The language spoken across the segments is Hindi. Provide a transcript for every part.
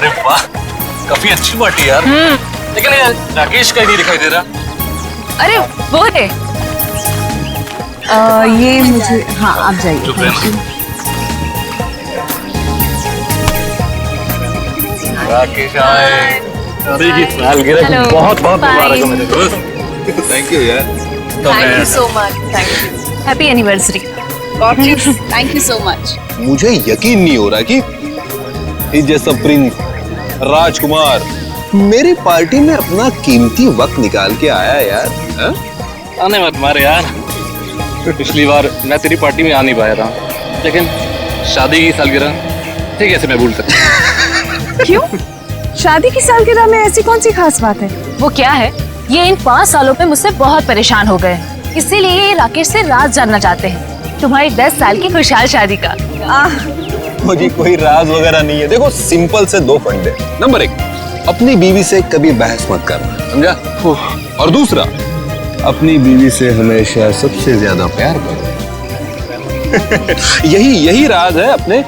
अरे वाह, काफी अच्छी पार्टी यार। लेकिन यार राकेश का ही नहीं दिखाई दे रहा। अरे वो है। ये मुझे, हाँ आप जाइए। चुप रहना। राकेश आए। शादी की सालगिरह की बहुत बहुत मुबारक हो मेरे दोस्त। थैंक यू यार। Thank you so much. Thank you. Happy anniversary. Thank you so much. मुझे यकीन नहीं हो रहा कि इस जैसा प्रिंस राजकुमार मेरी पार्टी में अपना कीमती वक्त निकाल के आया यार। हा? आने मत मारे यार। पिछली बार मैं तेरी पार्टी में आ नहीं पाया था, लेकिन शादी की सालगिरह ठीक ऐसे मैं भूल सकता। क्यों? शादी की सालगिरह में ऐसी कौन सी खास बात है? वो क्या है, ये इन 5 सालों में मुझसे बहुत परेशान हो गए, इसीलिए ये राकेश से राज जानना चाहते हैं तुम्हारी 10 साल की खुशहाल शादी का। मुझे कोई राज वगैरह नहीं है। देखो सिंपल से 2 फंडे। नंबर 1, अपनी बीवी से कभी बहस मत करना, समझा? और दूसरा, अपनी बीवी से हमेशा सबसे ज्यादा प्यार करो। यही राज है अपने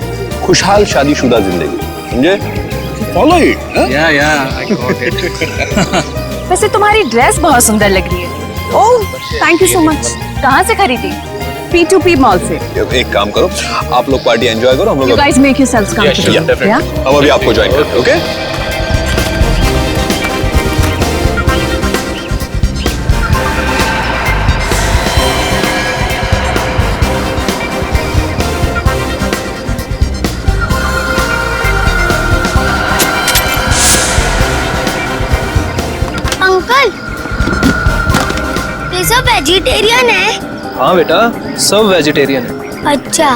खुशहाल शादीशुदा जिंदगी, समझे? Follow it. वैसे तुम्हारी ड्रेस बहुत सुंदर लग रही है। Oh thank you so much. कहाँ से खरीदी? P2P मॉल से। एक काम करो, आप लोग पार्टी एंजॉय करो, हम You लोग guys make yourselves comfortable. Yeah? हम अभी आपको ज्वाइन करते हैं, ओके? अंकल, ये सब वेजिटेरियन है? हाँ बेटा, सब वेजिटेरियन है। अच्छा।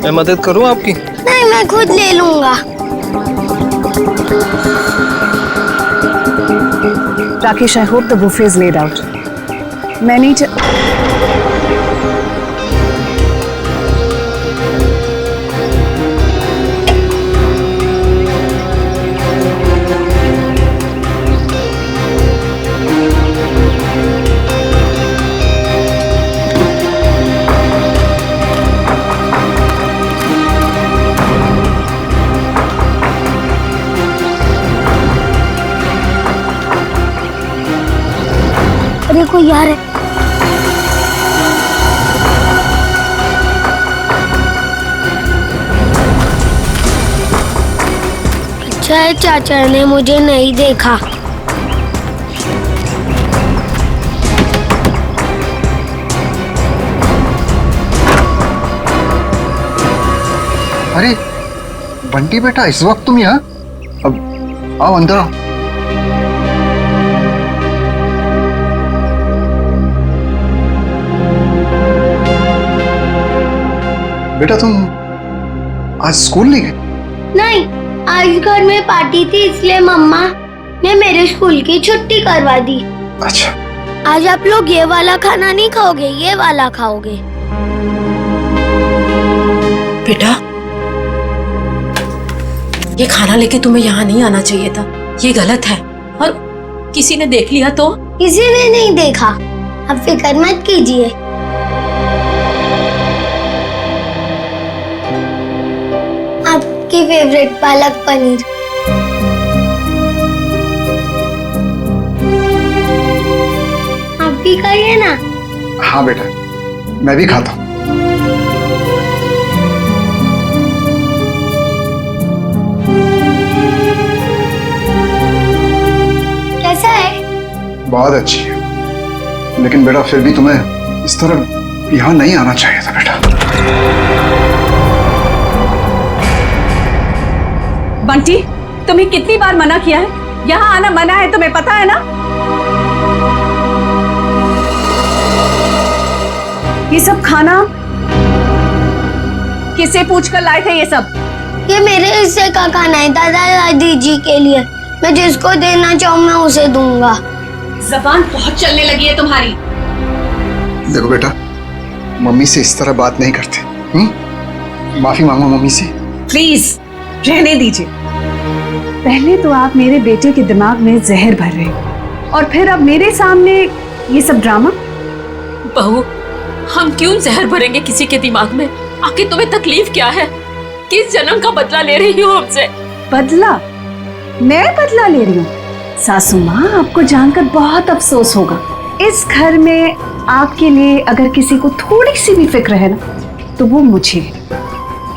मैं मदद करूँ आपकी? नहीं, मैं खुद ले लूंगा। Rakesh, I hope the buffet is laid out. मैं नहीं अरे कोई यार है। अच्छा है चाचा ने मुझे नहीं देखा। अरे बंटी बेटा, इस वक्त तुम यहाँ? अब आओ अंदर आओ। बेटा तुम आज स्कूल नहीं गए? नहीं, आज घर में पार्टी थी इसलिए मम्मा ने मेरे स्कूल की छुट्टी करवा दी। अच्छा। आज आप लोग ये वाला खाना नहीं खाओगे, ये वाला खाओगे। बेटा, ये खाना लेके तुम्हें यहाँ नहीं आना चाहिए था, ये गलत है। और किसी ने देख लिया तो? किसी ने नहीं देखा, आप फिक्र मत कीजिए। आपकी फेवरेट पालक पनीर। आप भी खाइए ना। हाँ बेटा, मैं भी खाता हूँ। कैसा है? बहुत अच्छी है, लेकिन बेटा फिर भी तुम्हें इस तरह यहाँ नहीं आना चाहिए था बेटा। बंटी, तुम्हें कितनी बार मना किया है? यहाँ आना मना है, तुम्हें पता है ना? ये सब खाना किससे पूछकर लाए थे ये सब? ये मेरे हिस्से का खाना है, दादा दादी जी के लिए। मैं जिसको देना चाहूँ मैं उसे दूंगा। जबान बहुत चलने लगी है तुम्हारी। देखो बेटा, मम्मी से इस तरह बात नहीं करते। माफी मांगो मम्मी से। प्लीज रहने दीजिए। पहले तो आप मेरे बेटे के दिमाग में जहर भर रहे हो और फिर अब मेरे सामने ये सब ड्रामा। बहू, हम क्यों जहर भरेंगे किसी के दिमाग में? आखिर तुम्हें तकलीफ क्या है? किस जन्म का बदला ले रही हो हमसे? बदला? मैं बदला ले रही हूँ? सासू माँ, आपको जानकर बहुत अफसोस होगा। इस घर में आपके लिए अगर किसी को थोड़ी सी भी फिक्र है ना, तो वो मुझे है।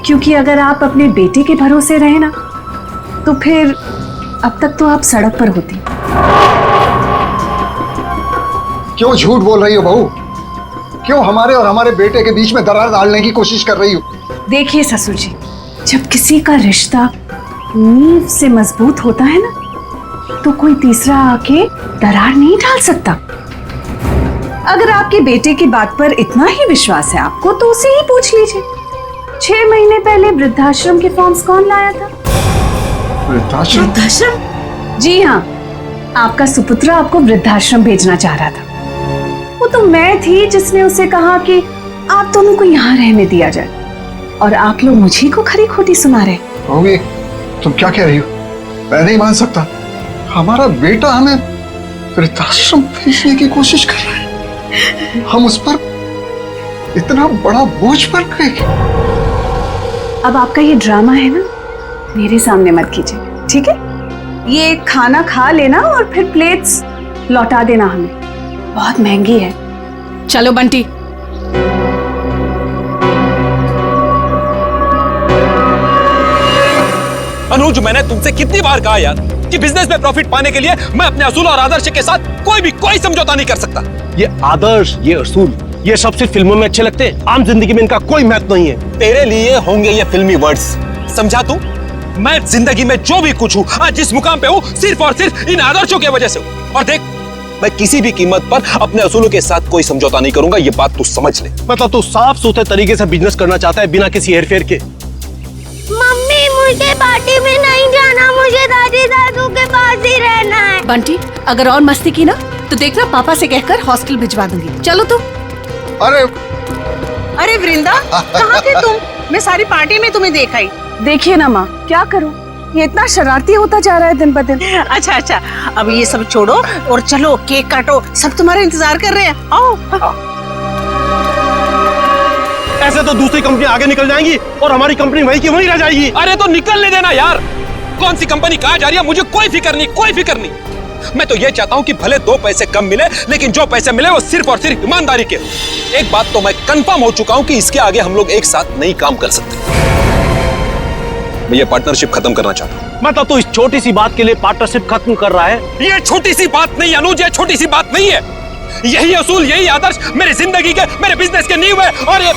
क्योंकि अगर आप अपने बेटे के भरोसे रहे ना, तो फिर अब तक तो आप सड़क पर होती। क्यों झूठ बोल रही हो बहू? क्यों हमारे और हमारे बेटे के बीच में दरार डालने की कोशिश कर रही हो? देखिए ससुर जी, जब किसी का रिश्ता नींव से मजबूत होता है ना, तो कोई तीसरा आके दरार नहीं डाल सकता। अगर आपके बेटे की बात पर इतना ही विश्वास है आपको, तो उसे ही पूछ लीजिए। 6 महीने पहले वृद्धाश्रम के फॉर्म्स कौन लाया था? वृद्धाश्रम? वृद्धाश्रम? जी हाँ, आपका सुपुत्र आपको वृद्धाश्रम भेजना चाह रहा था। वो तो मैं थी जिसने उसे कहा कि आप दोनों को यहाँ रहने दिया जाए, और आप लोग मुझे को खरी खोटी सुना रहे। बहू, तुम क्या कह रही हो? मैं नहीं मान सकता। हमारा बेटा हमें वृद्धाश्रम भेजने की कोशिश कर रहा है। हम उस पर इतना बड़ा बोझ पड़ गए। अब आपका ये ड्रामा है ना, मेरे सामने मत कीजिए, ठीक है? ये खाना खा लेना और फिर प्लेट्स लौटा देना हमें। बहुत महंगी है। चलो बंटी। अनुज, मैंने तुमसे कितनी बार कहा यार कि बिजनेस में प्रॉफिट पाने के लिए मैं अपने असूल और आदर्श के साथ कोई समझौता नहीं कर सकता। ये आदर्श, ये असूल, ये सब सिर्फ फिल्मों में अच्छे लगते हैं। आम जिंदगी में इनका कोई महत्व नहीं है। तेरे लिए होंगे ये फिल्मी वर्ड्स, समझा तू? मैं जिंदगी में जो भी कुछ हूँ, आज जिस मुकाम पे हूँ, सिर्फ और सिर्फ इन आदर्शों की वजह से हूँ। और देख, मैं किसी भी कीमत पर अपने असूलों के साथ कोई समझौता नहीं करूंगा, ये बात तू समझ ले। मतलब तू साफ सुथरे तरीके से बिजनेस करना चाहता है, बिना किसी हेरफेर के। मम्मी, मुझे पार्टी में नहीं जाना, मुझे दादी दादू के पास ही रहना है। बंटी, अगर और मस्ती की ना, तो देखना पापा से कहकर हॉस्टल भिजवा दूंगी। चलो तुम। अरे वृंदा, कहाँ थे तुम? मैं सारी पार्टी में तुम्हें देखा ही। देखिए ना माँ, क्या करूं, ये इतना शरारती होता जा रहा है दिन ब दिन। अच्छा, अब ये सब छोड़ो और चलो केक काटो, सब तुम्हारा इंतजार कर रहे हैं। आओ। ऐसे तो दूसरी कंपनी आगे निकल जाएंगी और हमारी कंपनी वहीं की वहीं रह जाएगी। अरे तो निकलने देना यार। कौन सी कंपनी कहाँ जा रही है मुझे कोई फिक्र नहीं। मैं तो ये चाहता हूँ कि भले 2 पैसे कम मिले, लेकिन जो पैसे मिले वो सिर्फ और सिर्फ ईमानदारी के। एक बात तो मैं कंफर्म हो चुका हूँ कि इसके आगे हम लोग एक साथ नहीं काम कर सकते। मैं ये पार्टनरशिप खत्म करना चाहता हूँ। मतलब तू इस छोटी सी बात के लिए पार्टनरशिप खत्म कर रहा है? ये छोटी सी बात नहीं अनुज, ये छोटी सी बात नहीं है। यही असूल, यही आदर्श मेरी जिंदगी के, मेरे बिजनेस के नींव है। और ये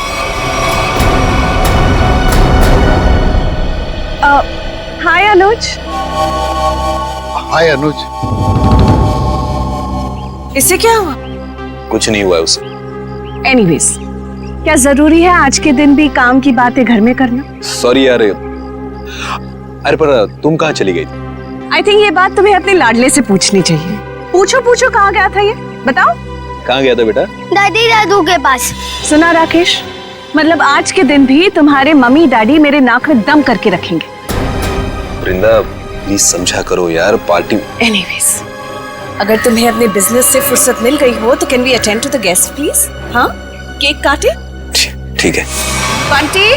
हाय अनुज। हाय अनुज। इससे क्या हुआ? कुछ नहीं हुआ है उसे। एनीवेज, क्या जरूरी है आज के दिन भी काम की बातें घर में करना? सॉरी यार। अरे पर तुम कहाँ चली गई थी? आई थिंक ये बात तुम्हें अपने लाडले से पूछनी चाहिए। पूछो कहाँ गया था, ये बताओ। कहाँ गया था बेटा? दादी दादू के पास। सुना राकेश, मतलब आज के दिन भी तुम्हारे मम्मी डैडी मेरे नाक में दम करके रखेंगे। वृंदा, प्लीज समझा करो यार, पार्टी। एनीवेज, अगर तुम्हें अपने बिजनेस से फुर्सत मिल गई हो तो can we attend to the guest please? हाँ, केक काटे? ठीक है। बंटी,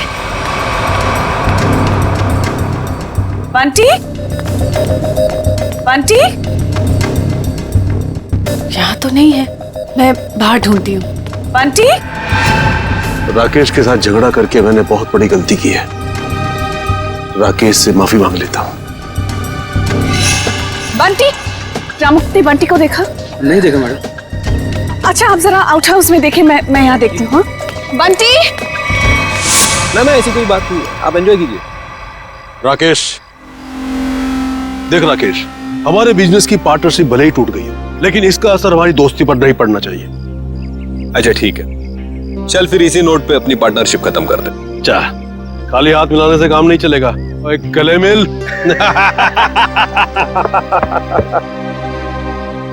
यहाँ तो नहीं है, मैं बाहर ढूंढती हूँ। बंटी, राकेश के साथ झगड़ा करके मैंने बहुत बड़ी गलती की है। राकेश से माफी मांग लेता हूँ। बंटी, रामुक्ति बंटी को देखा? नहीं देखा मैडम। अच्छा, आप जरा आउट हाउस में देखें, मैं यहाँ देखती हूँ। बंटी, ना ऐसी कोई बात नहीं, आप एंजॉय कीजिए। राकेश, देख राकेश, हमारे बिजनेस की पार्टनरशिप भले ही टूट गई है, लेकिन इसका असर हमारी दोस्ती पर नहीं पड़ना चाहिए। अच्छा ठीक है, चल फिर इसी नोट पे अपनी पार्टनरशिप खत्म कर दे। जा, खाली हाथ मिलाने से काम नहीं चलेगा। और गले मिल।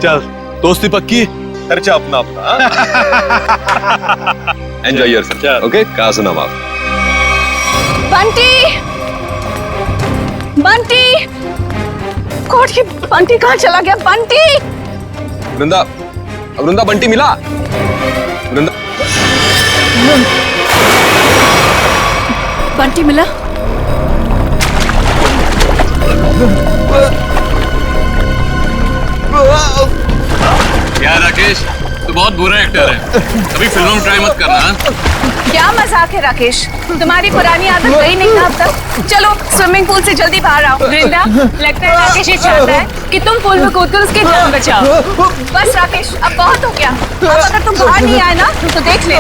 चल, दोस्ती पक्की, खर्चा अपना अपना। Enjoy yourself, okay? कहाँ सुना आप? बंटी, गॉड, ये बंटी कहाँ चला गया? बंटी, वृंदा, बंटी मिला? वृंदा, बंटी मिला? यार राकेश, तू बहुत बुरा एक्टर है, कभी फिल्मों में ट्राई मत करना। क्या मजाक है राकेश, तुम्हारी पुरानी आदत गई नहीं ना अब तक। चलो स्विमिंग पूल से जल्दी बाहर आओ। वृंदा, लगता है राकेश ये चाहता है कि तुम पूल में कूदकर उसकी जान बचाओ। बस राकेश, अब बहुत हो गया। अब अगर तुम बाहर नहीं आए ना तो देख ले।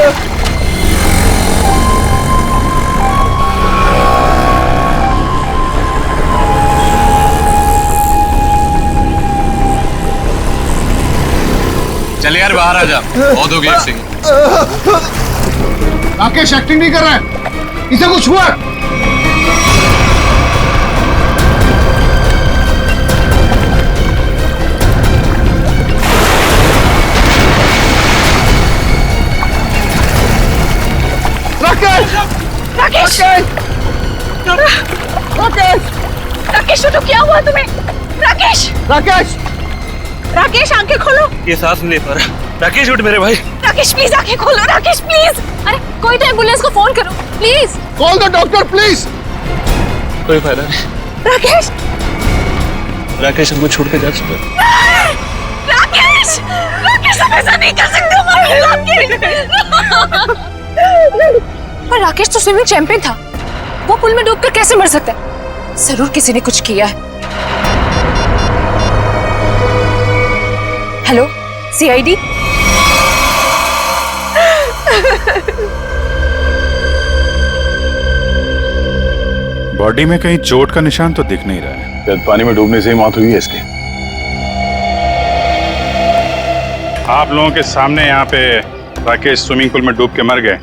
चल यार बाहर आ जा, बहुत हो गई एक्टिंग। राकेश एक्टिंग नहीं कर रहा है, इसे कुछ हुआ। राकेश! राकेश! राकेश! राकेश तो क्या हुआ तुम्हें? राकेश! राकेश! राकेश आंखें खोलो। ये सांस नहीं ले पा रहा। राकेश उठ मेरे भाई। राकेश प्लीज आंखें खोलो। राकेश प्लीज। अरे कोई तो एम्बुलेंस को फोन करो please. Call the doctor please. कोई फायदा नहीं। राकेश! राकेश हमको छोड़ के जा चुका है। राकेश! राकेश तुम ऐसा नहीं कर सकते हमारे राकेश। पर राकेश तो स्विमिंग चैंपियन था, वो पुल में डूबकर कैसे मर सकता है? जरूर किसी ने कुछ किया है। Hello CID. बॉडी में कहीं चोट का निशान तो दिख नहीं रहा है। शायद पानी में डूबने से ही मौत हुई है इसकी। आप लोगों के सामने यहाँ पे राकेश स्विमिंग पूल में डूब के मर गए,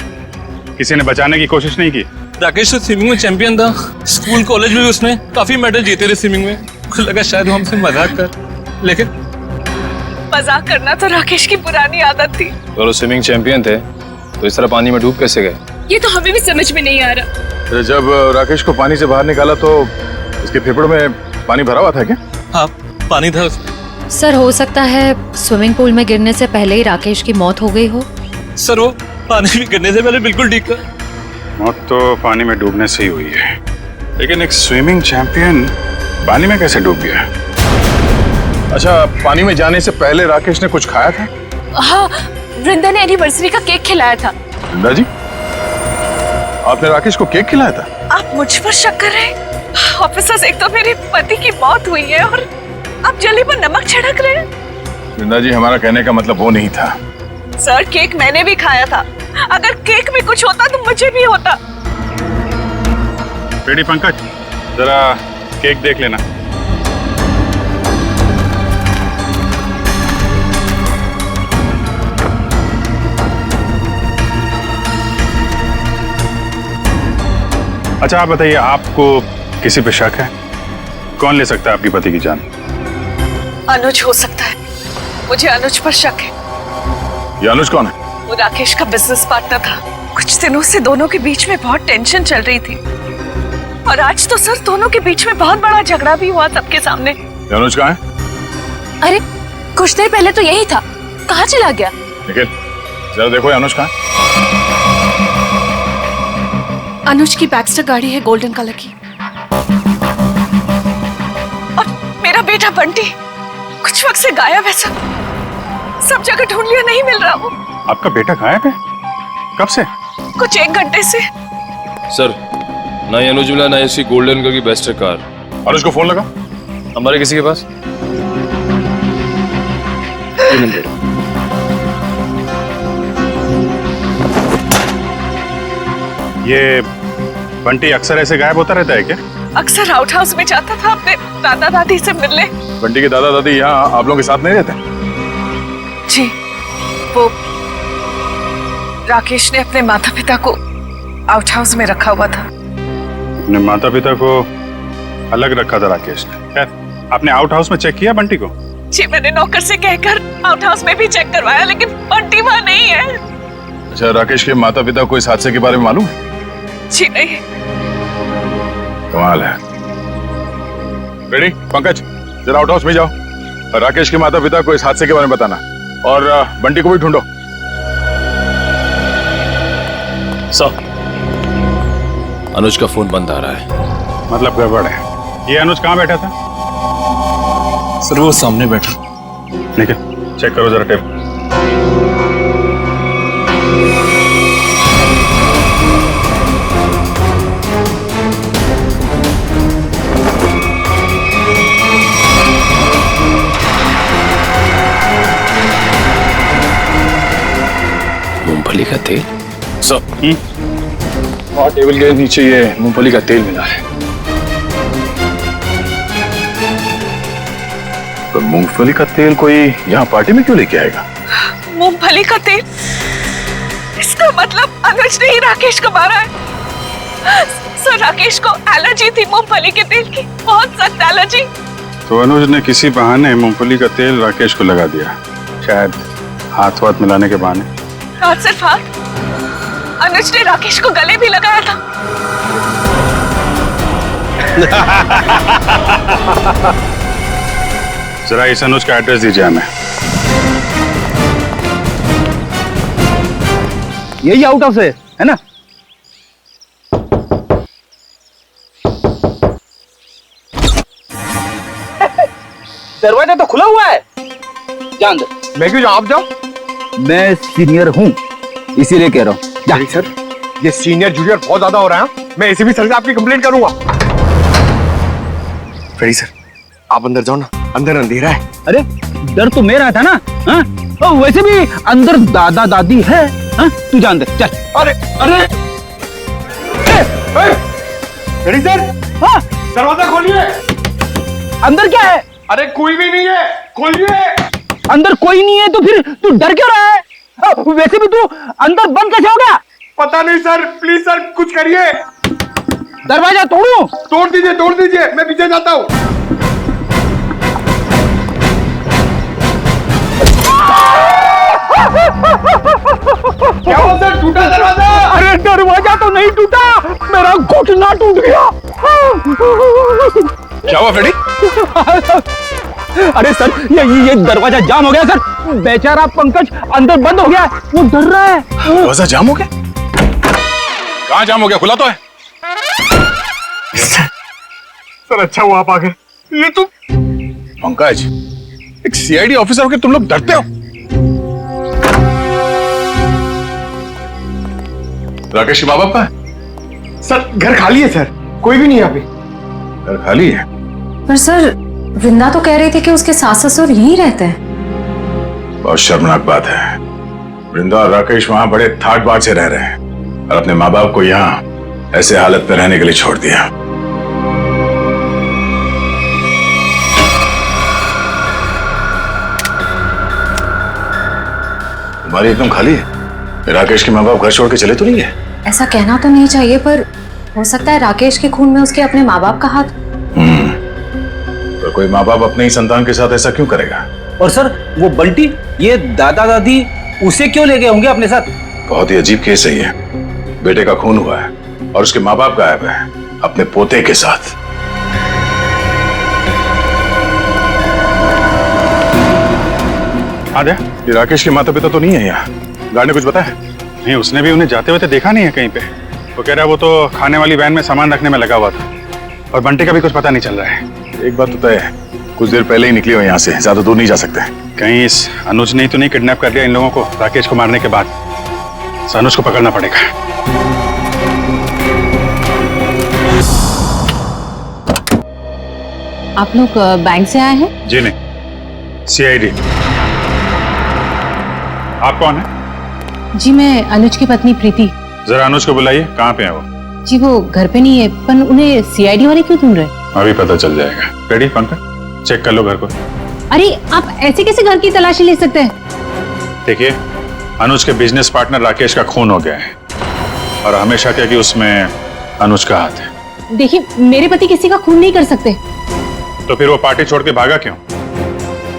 किसी ने बचाने की कोशिश नहीं की? राकेश तो स्विमिंग में चैंपियन था, स्कूल कॉलेज में भी उसने काफी मेडल जीते थे स्विमिंग में। मुझे लगा शायद वो हमसे मजाक कर, लेकिन मजाक करना तो राकेश की पुरानी आदत थी। और वो स्विमिंग चैंपियन थे तो इस तरह पानी में डूब कैसे गए? ये तो हमें भी समझ में नहीं आ रहा। जब राकेश को पानी से बाहर निकाला तो उसके फेफड़ों में पानी भरा हुआ था क्या? हाँ पानी था उसमें। सर हो सकता है स्विमिंग पूल में गिरने से पहले ही राकेश की मौत हो गई हो। सर वो पानी में गिरने से पहले बिल्कुल ठीक था। मौत तो पानी में डूबने से ही हुई है, लेकिन एक स्विमिंग चैंपियन पानी में कैसे डूब गया? अच्छा, पानी में जाने से पहले राकेश ने कुछ खाया था? हाँ, वृंदा ने एनिवर्सरी का केक खिलाया था। वृंदा जी, आपने राकेश को केक खिलाया था? आप मुझ पर शक कर रहे हैं? ऑफिसर्स, एक तो मेरे पति की मौत हुई है और आप जली पर नमक छिड़क रहे हैं। वृंदा जी, हमारा कहने का मतलब वो नहीं था। सर केक मैंने भी खाया था, अगर केक में कुछ होता तो मुझे भी होता। बेटी पंकज, जरा केक देख लेना। अच्छा आप बताइए, आपको किसी पे शक है? कौन ले सकता है आपकी पति की जान? अनुज हो सकता है, मुझे अनुज पर शक है। ये अनुज कौन है? वो राकेश का बिजनेस पार्टनर था। कुछ दिनों से दोनों के बीच में बहुत टेंशन चल रही थी और आज तो सर दोनों के बीच में बहुत बड़ा झगड़ा भी हुआ सबके सामने। ये अनुज कहाँ है? अरे कुछ देर पहले तो यही था, कहाँ चला गया? निखिल, जरा देखो ये अनुज कहाँ है? अनुज की बैक्स्टर गाड़ी है गोल्डन कलर की। और मेरा बेटा बंटी कुछ वक्त से गायब है सर, सब जगह ढूंढ लिया, नहीं मिल रहा वो। आपका बेटा गायब है? कब से? कुछ 1 घंटे से। सर, ना ही अनुज मिला, ना ही इसकी गोल्डन कलर की बेस्टर कार। अनुज को फोन लगा हमारे किसी के पास? ये बंटी अक्सर ऐसे गायब होता रहता है क्या? अक्सर आउट हाउस में जाता था अपने दादा दादी से मिलने। बंटी के दादा दादी यहाँ आप लोगों के साथ नहीं रहते? जी, वो राकेश ने अपने माता पिता को आउट हाउस में रखा हुआ था। अपने माता पिता को अलग रखा था राकेश ने? खैर, आपने आउट हाउस में चेक किया बंटी को? जी, मैंने नौकर से कहकर आउट हाउस में भी चेक करवाया, लेकिन बंटी वहाँ नहीं है। अच्छा, राकेश के माता पिता को इस हादसे के बारे में मालूम है? जी नहीं। कमाल है। रेडी पंकज, जरा आउट हाउस में जाओ, राकेश के माता पिता को इस हादसे के बारे में बताना और बंटी को भी ढूंढो। सर, अनुज का फोन बंद आ रहा है। मतलब गड़बड़ है? ये अनुज कहाँ बैठा था? सर वो सामने बैठा। ठीक है, चेक करो जरा टेप। मूंगफली का तेल सर। और टेबल के नीचे ये मूंगफली का तेल मिला है। तो मूंगफली का तेल कोई यहाँ पार्टी में क्यों लेके आएगा? मूंगफली का तेल? इसका मतलब अनुज ने ही राकेश को मारा है। सर राकेश को एलर्जी थी मूंगफली के तेल की, बहुत सख्त एलर्जी। तो अनुज ने किसी बहाने मूंगफली का तेल राकेश को लगा दिया, शायद हाथ वाथ मिलाने के बहाने। और सिर्फ हाथ, अनुज ने राकेश को गले भी लगाया था। जरा इस अनुज का एड्रेस दीजिए हमें। यही आउट हाउस है ना? दरवाजा तो खुला हुआ है। जा अंदर। मैं क्यों जाऊं? आप जाओ। मैं सीनियर हूँ इसीलिए कह रहा हूँ। जा सर, ये सीनियर जूनियर बहुत ज्यादा हो रहा है। मैं एसीपी सर से आपकी कंप्लेंट करूंगा। फ्रेडी सर, आप अंदर जाओ ना, अंदर अंधेरा है। अरे डर तो मेरा था ना। हाँ? और वैसे भी अंदर दादा दादी है। हाँ? तू जा अंदर चल। अरे अरे फ्रेडी सर, हाँ? दरवाजा खोलिए। अंदर क्या है? अरे कोई भी नहीं है, खोलिए। अंदर कोई नहीं है तो फिर तू डर क्यों रहा है? वैसे भी तू अंदर बंद कैसे हो गया? पता नहीं सर, प्लीज सर कुछ करिए। दरवाजा तोड़ूं? तोड़ दीजिए, मैं पीछे जाता हूँ। क्या हुआ सर, टूटा दरवाजा? अरे दरवाजा तो नहीं टूटा, मेरा घुटना टूट गया। क्या हुआ फ्रेडी? अरे सर ये दरवाजा जाम हो गया सर। बेचारा पंकज अंदर बंद हो गया, वो डर रहा है। दरवाजा जाम हो गया? कहाँ जाम हो गया? खुला तो है। सर अच्छा हुआ आप आ गए। ये तो पंकज, एक सीआईडी ऑफिसर होकर तुम लोग डरते हो? राकेश के माँ बाप कहाँ है? सर घर खाली है सर, कोई भी नहीं यहाँ पे। घर खाली है? पर सर वृंदा तो कह रही थी कि उसके सास ससुर यहीं रहते हैं। बहुत शर्मनाक बात है। वृंदा और राकेश वहां बड़े ठाट बाट से रह रहे हैं और अपने माँ बाप को यहाँ ऐसे हालत में रहने के लिए छोड़ दिया। तुम्हारी एकदम खाली है। राकेश के माँ बाप घर छोड़ के चले तो नहीं है? ऐसा कहना तो नहीं चाहिए, पर हो सकता है राकेश के खून में उसके अपने माँ बाप का हाथ। तो कोई माँ बाप अपने ही संतान के साथ ऐसा क्यों करेगा? और सर वो बंटी, ये दादा दादी उसे क्यों ले गए होंगे अपने साथ? बहुत ही अजीब केस है ये। बेटे का खून हुआ है और उसके माँ बाप गायब है अपने पोते के साथ। आजा, ये राकेश के माता पिता तो नहीं है यहाँ? गार्ड ने कुछ बताया? नहीं, उसने भी उन्हें जाते हुए तो देखा नहीं है कहीं पे। वो कह रहा है वो तो खाने वाली वैन में सामान रखने में लगा हुआ था और बंटी का भी कुछ पता नहीं चल रहा है। एक बात तो तय है, कुछ देर पहले ही निकले हो यहाँ से, ज्यादा दूर नहीं जा सकते। कहीं इस अनुज ने तो नहीं किडनैप कर लिया इन लोगों को राकेश को मारने के बाद? इस अनुज को पकड़ना पड़ेगा। आप लोग बैंक से आए हैं? जी नहीं, सीआईडी। आप कौन है? जी मैं अनुज की पत्नी प्रीति। जरा अनुज को बुलाइए, कहाँ पे है वो? जी वो घर पे नहीं है, पर उन्हें सीआईडी वाले क्यों ढूंढ रहे? अभी पता चल जाएगा। रेडी पंकज, चेक कर लो घर को। अरे आप ऐसे कैसे घर की तलाशी ले सकते हैं? देखिए, अनुज के बिजनेस पार्टनर राकेश का खून हो गया है और हमेशा क्या कि उसमें अनुज का हाथ है। देखिए मेरे पति किसी का खून नहीं कर सकते। तो फिर वो पार्टी छोड़ के भागा क्यों?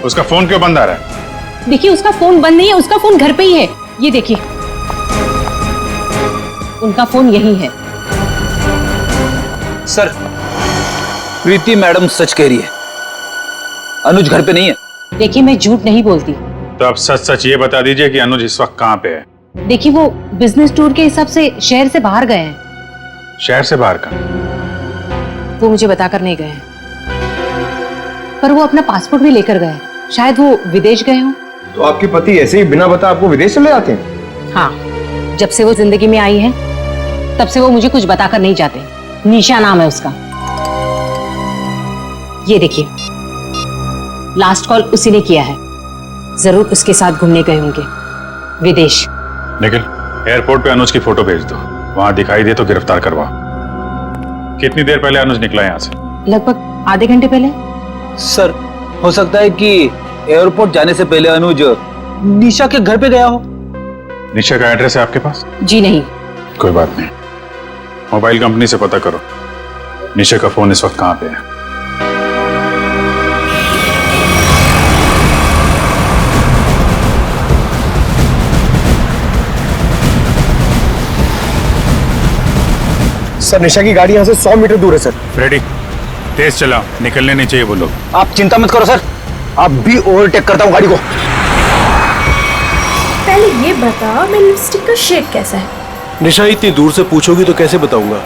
उसका फोन क्यों बंद आ रहा है? देखिए उसका फोन बंद नहीं है, उसका फोन घर पे ही है। ये देखिए उनका फोन यही है। सर प्रीति मैडम सच कह रही है, अनुज घर पे नहीं है। देखिए मैं झूठ नहीं बोलती। तो आप सच सच ये बता दीजिए कि अनुज इस वक्त कहाँ पे है? देखिए वो बिजनेस टूर के हिसाब से शहर से बाहर गए हैं। शहर से बाहर का? वो मुझे बताकर नहीं गए हैं। पर वो अपना पासपोर्ट भी लेकर गए, शायद वो विदेश गए हों। तो आपके पति ऐसे ही बिना बता आपको विदेश चले जाते हैं? हाँ, जब से वो जिंदगी में आई है तब से वो मुझे कुछ बताकर नहीं जाते। निशा नाम है उसका। ये देखिए, लास्ट कॉल उसी ने किया है। जरूर उसके साथ घूमने गए होंगे विदेश। निखिल, एयरपोर्ट पे अनुज की फोटो भेज दो, वहां दिखाई दे तो गिरफ्तार करवा। कितनी देर पहले अनुज निकला यहाँ से? लगभग आधे घंटे पहले। सर, हो सकता है कि एयरपोर्ट जाने से पहले अनुज निशा के घर पे गया हो। निशा का एड्रेस है आपके पास? जी नहीं। कोई बात नहीं, मोबाइल कंपनी से पता करो निशा का फोन इस वक्त कहाँ पे है। सर, निशा की गाड़ी यहाँ से 100 मीटर दूर है सर। रेडी, तेज चलाओ, निकलने नहीं चाहिए वो लोग। आप चिंता मत करो सर, आप भी ओवरटेक करता हूँ गाड़ी को। पहले ये बता, मेरी लिपस्टिक का शेड कैसा है? निशा, इतनी दूर से पूछोगी तो कैसे बताऊंगा?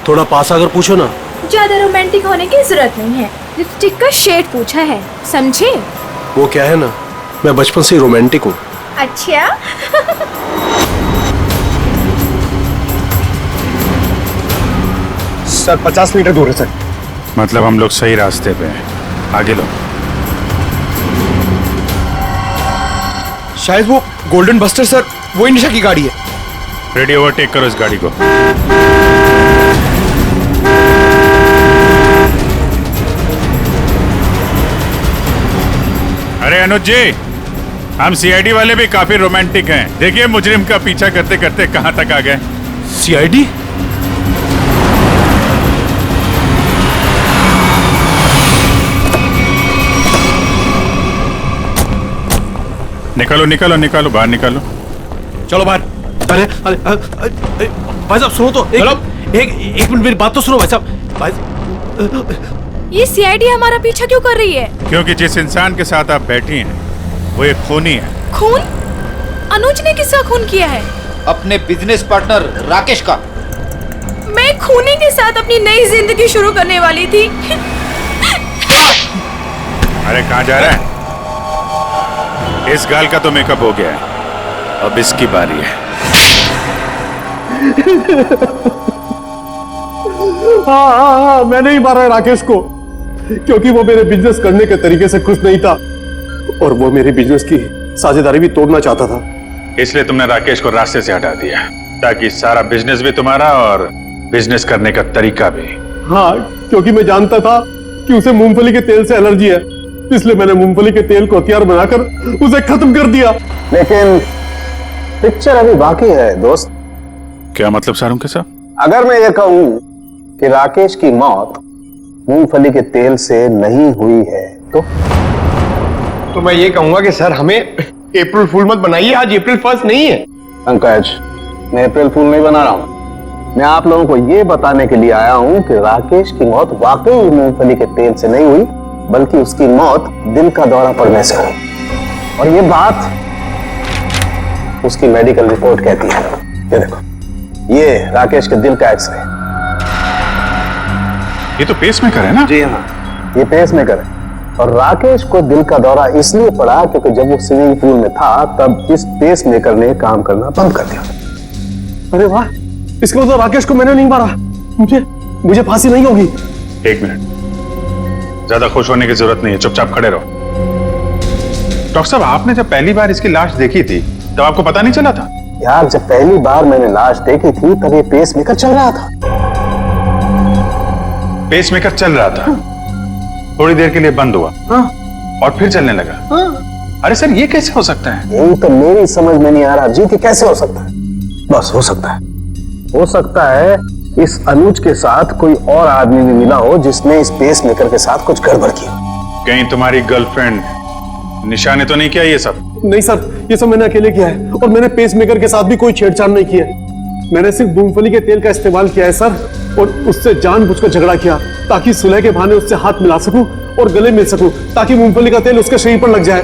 थोड़ा पास आकर पूछो ना। ज्यादा रोमांटिक होने की जरूरत नहीं है, लिपस्टिक का शेड पूछा है, समझे? वो क्या है ना, मैं बचपन से रोमांटिक हूँ। अच्छा। सर, 50 मीटर दूर है सर। मतलब हम लोग सही रास्ते पे हैं, आगे लो। शायद वो गोल्डन बस्टर सर, वही निशा की गाड़ी है। रेडी, ओवरटेक करो इस गाड़ी को। अरे अनुज जी, हम सीआईडी वाले भी काफी रोमांटिक हैं। देखिए मुजरिम का पीछा करते करते कहां तक आ गए। सीआईडी? निकालो निकालो निकालो, बाहर निकालो। चलो बाहर। अरे अरे भाई साहब सुनो तो, एक मिनट मेरी बात तो सुनो भाई साहब। ये सीआईडी हमारा पीछा क्यों कर रही है? क्योंकि जिस इंसान के साथ आप बैठी हैं वो एक खूनी है। खून? अनुज ने किसका खून किया है? अपने बिजनेस पार्टनर राकेश का। मैं खूनी के साथ अपनी नई जिंदगी शुरू करने वाली थी। अरे कहाँ जा रहा है? इस गाल का तो मेकअप हो गया है, अब इसकी बारी है। हाँ, मैंने ही मारा है राकेश को, क्योंकि वो मेरे बिजनेस करने के तरीके से खुश नहीं था और वो मेरे बिजनेस की साझेदारी भी तोड़ना चाहता था। इसलिए तुमने राकेश को रास्ते से हटा दिया, ताकि सारा बिजनेस भी तुम्हारा और बिजनेस करने का तरीका भी। हाँ, क्योंकि मैं जानता था कि उसे मूंगफली के तेल से एलर्जी है, इसलिए मैंने मूंगफली के तेल को हथियार बनाकर उसे खत्म कर दिया। लेकिन पिक्चर अभी बाकी है दोस्त। क्या मतलब सारुण के साथ? अगर मैं ये कहूं कि राकेश की मौत मूंगफली के तेल से नहीं हुई है तो मैं ये कहूंगा कि सर हमें अप्रैल फूल मत बनाइए, आज अप्रैल 1 नहीं है। पंकज, मैं अप्रैल फूल नहीं बना रहा हूं। मैं आप लोगों को ये बताने के लिए आया हूं कि राकेश की मौत वाकई मूंगफली के तेल से नहीं हुई, बल्कि उसकी मौत दिल का दौरा पड़ने से हुई। और ये बात उसकी मेडिकल रिपोर्ट कहती है। ये देखो, ये राकेश के दिल का एक्सरे। ये तो पेसमेकर है ना? जी हाँ, ये पेसमेकर है। और राकेश को दिल का दौरा इसलिए पड़ा क्योंकि जब वो स्विमिंग पूल में था तब इस पेसमेकर ने काम करना बंद कर दिया। अरे वाह, इसका मतलब राकेश को मैंने नहीं मारा, मुझे फांसी नहीं होगी। एक मिनट, ज्यादा खुश होने की जरूरत नहीं है, चुपचाप खड़े रहो। डॉक्टर साहब, आपने जब पहली बार इसकी लाश देखी थी तब आपको पता नहीं चला था? यार, जब पहली बार मैंने लाश देखी थी तब ये पेसमेकर चल रहा था। पेसमेकर चल रहा था, थोड़ी देर के लिए बंद हुआ और फिर चलने लगा। अरे सर, ये कैसे हो सकता है? यही तो मेरी समझ में नहीं आ रहा जी कि कैसे हो सकता है। बस हो सकता है इस अनुज के साथ कोई और आदमी भी मिला हो जिसने इस पेसमेकर के साथ कुछ गड़बड़ की। कहीं तुम्हारी गर्लफ्रेंड निशा ने तो नहीं किया ये सब? नहीं सर, ये सब मैंने अकेले किया है और मैंने पेसमेकर के साथ भी कोई छेड़छाड़ नहीं किया है। मैंने सिर्फ मूंगफली के तेल का इस्तेमाल किया है सर, और उससे जानबूझकर झगड़ा किया ताकि सुलह के बहाने उससे हाथ मिला सकूं और गले मिल सकूं, ताकि मूंगफली का तेल उसके शरीर पर लग जाए।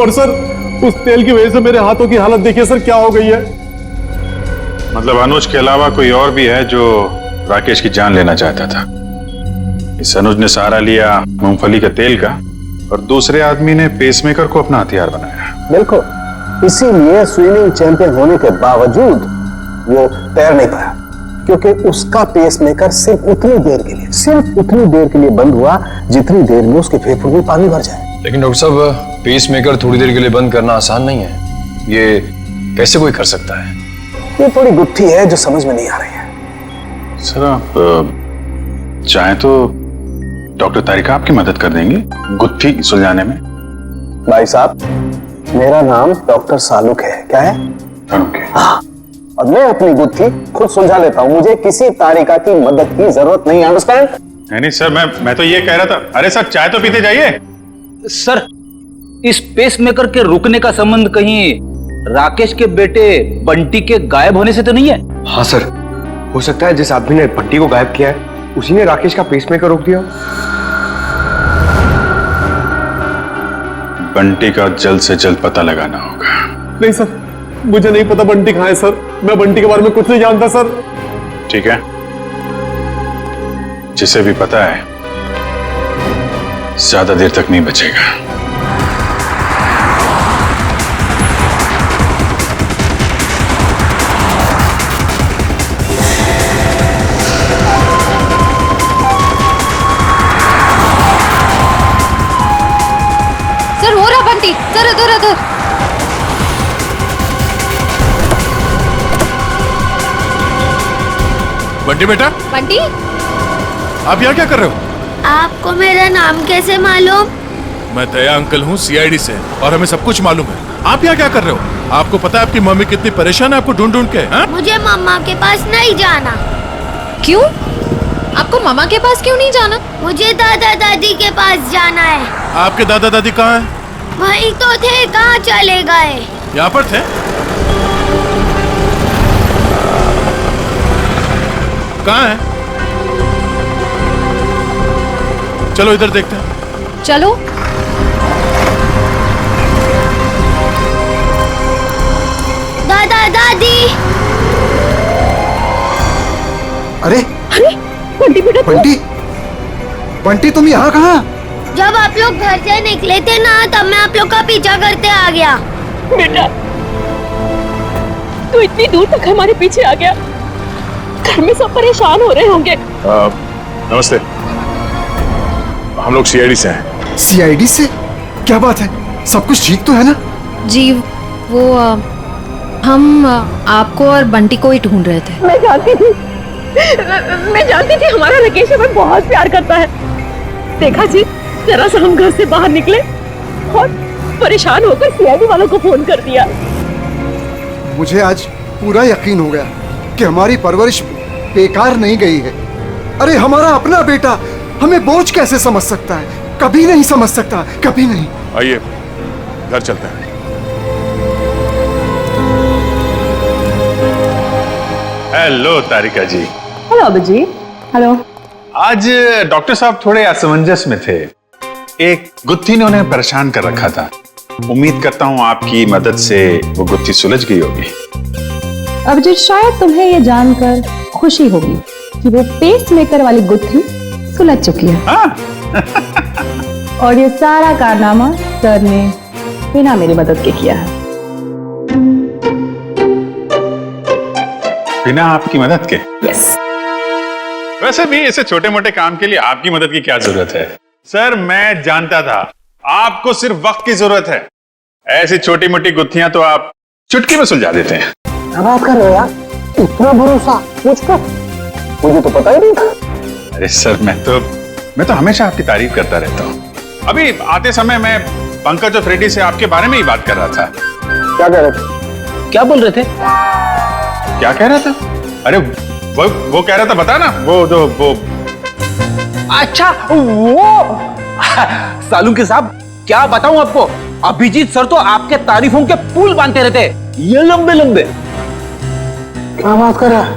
और सर, उस तेल की वजह से मेरे हाथों की हालत देखिए सर क्या हो गई है। मतलब अनुज के अलावा कोई और भी है जो राकेश की जान लेना चाहता था? इस अनुज ने सहारा लिया मूंगफली के तेल का और दूसरे आदमी ने पेसमेकर को अपना हथियार बनाया। बिल्कुल, इसीलिए स्विमिंग चैंपियन होने के बावजूद वो तैर नहीं पाया, क्योंकि उसका पेसमेकर सिर्फ उतनी देर के लिए बंद हुआ जितनी देर में उसके फेफड़ों में पानी भर जाए। लेकिन डॉक्टर साहब, पेसमेकर थोड़ी देर के लिए बंद करना आसान नहीं है। ये कैसे कोई कर सकता है? ये थोड़ी गुत्थी है जो समझ में नहीं आ रही है। सर आप चाहें तो डॉक्टर तारिका आपकी मदद कर देंगी गुत्थी सुलझाने में। भाई साहब, मेरा नाम डॉक्टर सालुक है। क्या है? हाँ, और मैं अपनी गुत्थी खुद सुलझा लेता हूँ। मुझे किसी तारिका की मदद की जरूरत नहीं। अंडरस्टैंड? नहीं सर, मैं तो ये कह रहा था। अरे सर, चाय तो पीते जाइए। सर, इस पेसमेकर के रुकने का संबंध कहीं राकेश के बेटे बंटी के गायब होने से तो नहीं है? हाँ सर, हो सकता है जिस आदमी ने बंटी को गायब किया है उसी ने राकेश का पेसमेकर रोक दिया। बंटी का जल्द से जल्द पता लगाना होगा। नहीं सर, मुझे नहीं पता बंटी कहाँ है सर। मैं बंटी के बारे में कुछ नहीं जानता सर। ठीक है, जिसे भी पता है ज्यादा देर तक नहीं बचेगा। सर, हो रहा बंटी, सर इधर इधर। बंटी बेटा, बंटी, आप यहाँ क्या कर रहे हो? आपको मेरा नाम कैसे मालूम? मैं दया अंकल हूँ सीआईडी से, और हमें सब कुछ मालूम है। आप यहाँ क्या कर रहे हो? आपको पता है आपकी मम्मी कितनी परेशान है आपको ढूंढ ढूंढ के? हा? मुझे मम्मा के पास नहीं जाना। क्यों? आपको मामा के पास क्यों नहीं जाना? मुझे दादा दादी के पास जाना है। आपके दादा दादी कहाँ हैं? वहीं तो थे, कहाँ चले गए? यहाँ पर थे। कहाँ है? चलो इधर देखते हैं। चलो। दादा दादी। अरे अरे बंटी बेटा, बंटी तुम यहाँ कहाँ? जब आप लोग घर से निकले थे ना, तब मैं आप लोग का पीछा करते आ गया। बेटा, तू इतनी दूर तक हमारे पीछे आ गया। घर में सब परेशान हो रहे होंगे। नमस्ते, हम लोग सीआईडी से हैं। सीआईडी से? क्या बात है? सब कुछ ठीक तो है ना? जी, वो हम आपको और बंटी को ही ढूंढ रहे थे। मैं जानती थी हमारा राकेश हमें बहुत प्यार करता है। देखा जी, जरा सा हम घर से बाहर निकले और परेशान होकर सीआईडी वालों को फोन कर दिया। मुझे आज पूरा यकीन हो गया कि हमारी परवरिश बेकार नहीं गई है। अरे हमारा अपना बेटा हमें बोझ कैसे समझ सकता है? कभी नहीं समझ सकता, कभी नहीं। आइए घर चलते हैं। हेलो तारिका जी। हेलो अभिजीत। हेलो। आज डॉक्टर साहब थोड़े असमंजस में थे। एक गुत्थी ने उन्हें परेशान कर रखा था। उम्मीद करता हूँ आपकी मदद से वो गुत्थी सुलझ गई होगी। अभिजीत, शायद तुम्हें ये जानकर खुशी होगी कि वो पेसमेकर वाली गुत्थी सुलझ चुकी है। और ये सारा कारनामा सर ने बिना मेरी मदद के किया है। बिना आपकी मदद के? यस। वैसे भी ऐसे छोटे मोटे काम के लिए आपकी मदद की क्या जरूरत है? सर, मैं जानता था आपको सिर्फ वक्त की जरूरत है। ऐसी छोटी मोटी गुत्थियां तो आप चुटकी में सुलझा देते हैं। क्या बात कर रहे हो यार? इतना भरोसा मुझ पर? मुझे तो पता ही नहीं था। अरे सर, मैं तो हमेशा आपकी तारीफ करता रहता हूँ। अभी आते समय मैं पंकज और फ्रेडी से आपके बारे में ही बात कर रहा था। क्या कह रहे थे? क्या बोल रहे थे? क्या कह रहा था? अरे वो कह रहा था, बता ना, वो अच्छा, वो सालू के साहब, क्या बताऊं आपको, अभिजीत सर तो आपके तारीफों के पुल बांधते रहते, ये लंबे लंबे। क्या बात कर रहा है?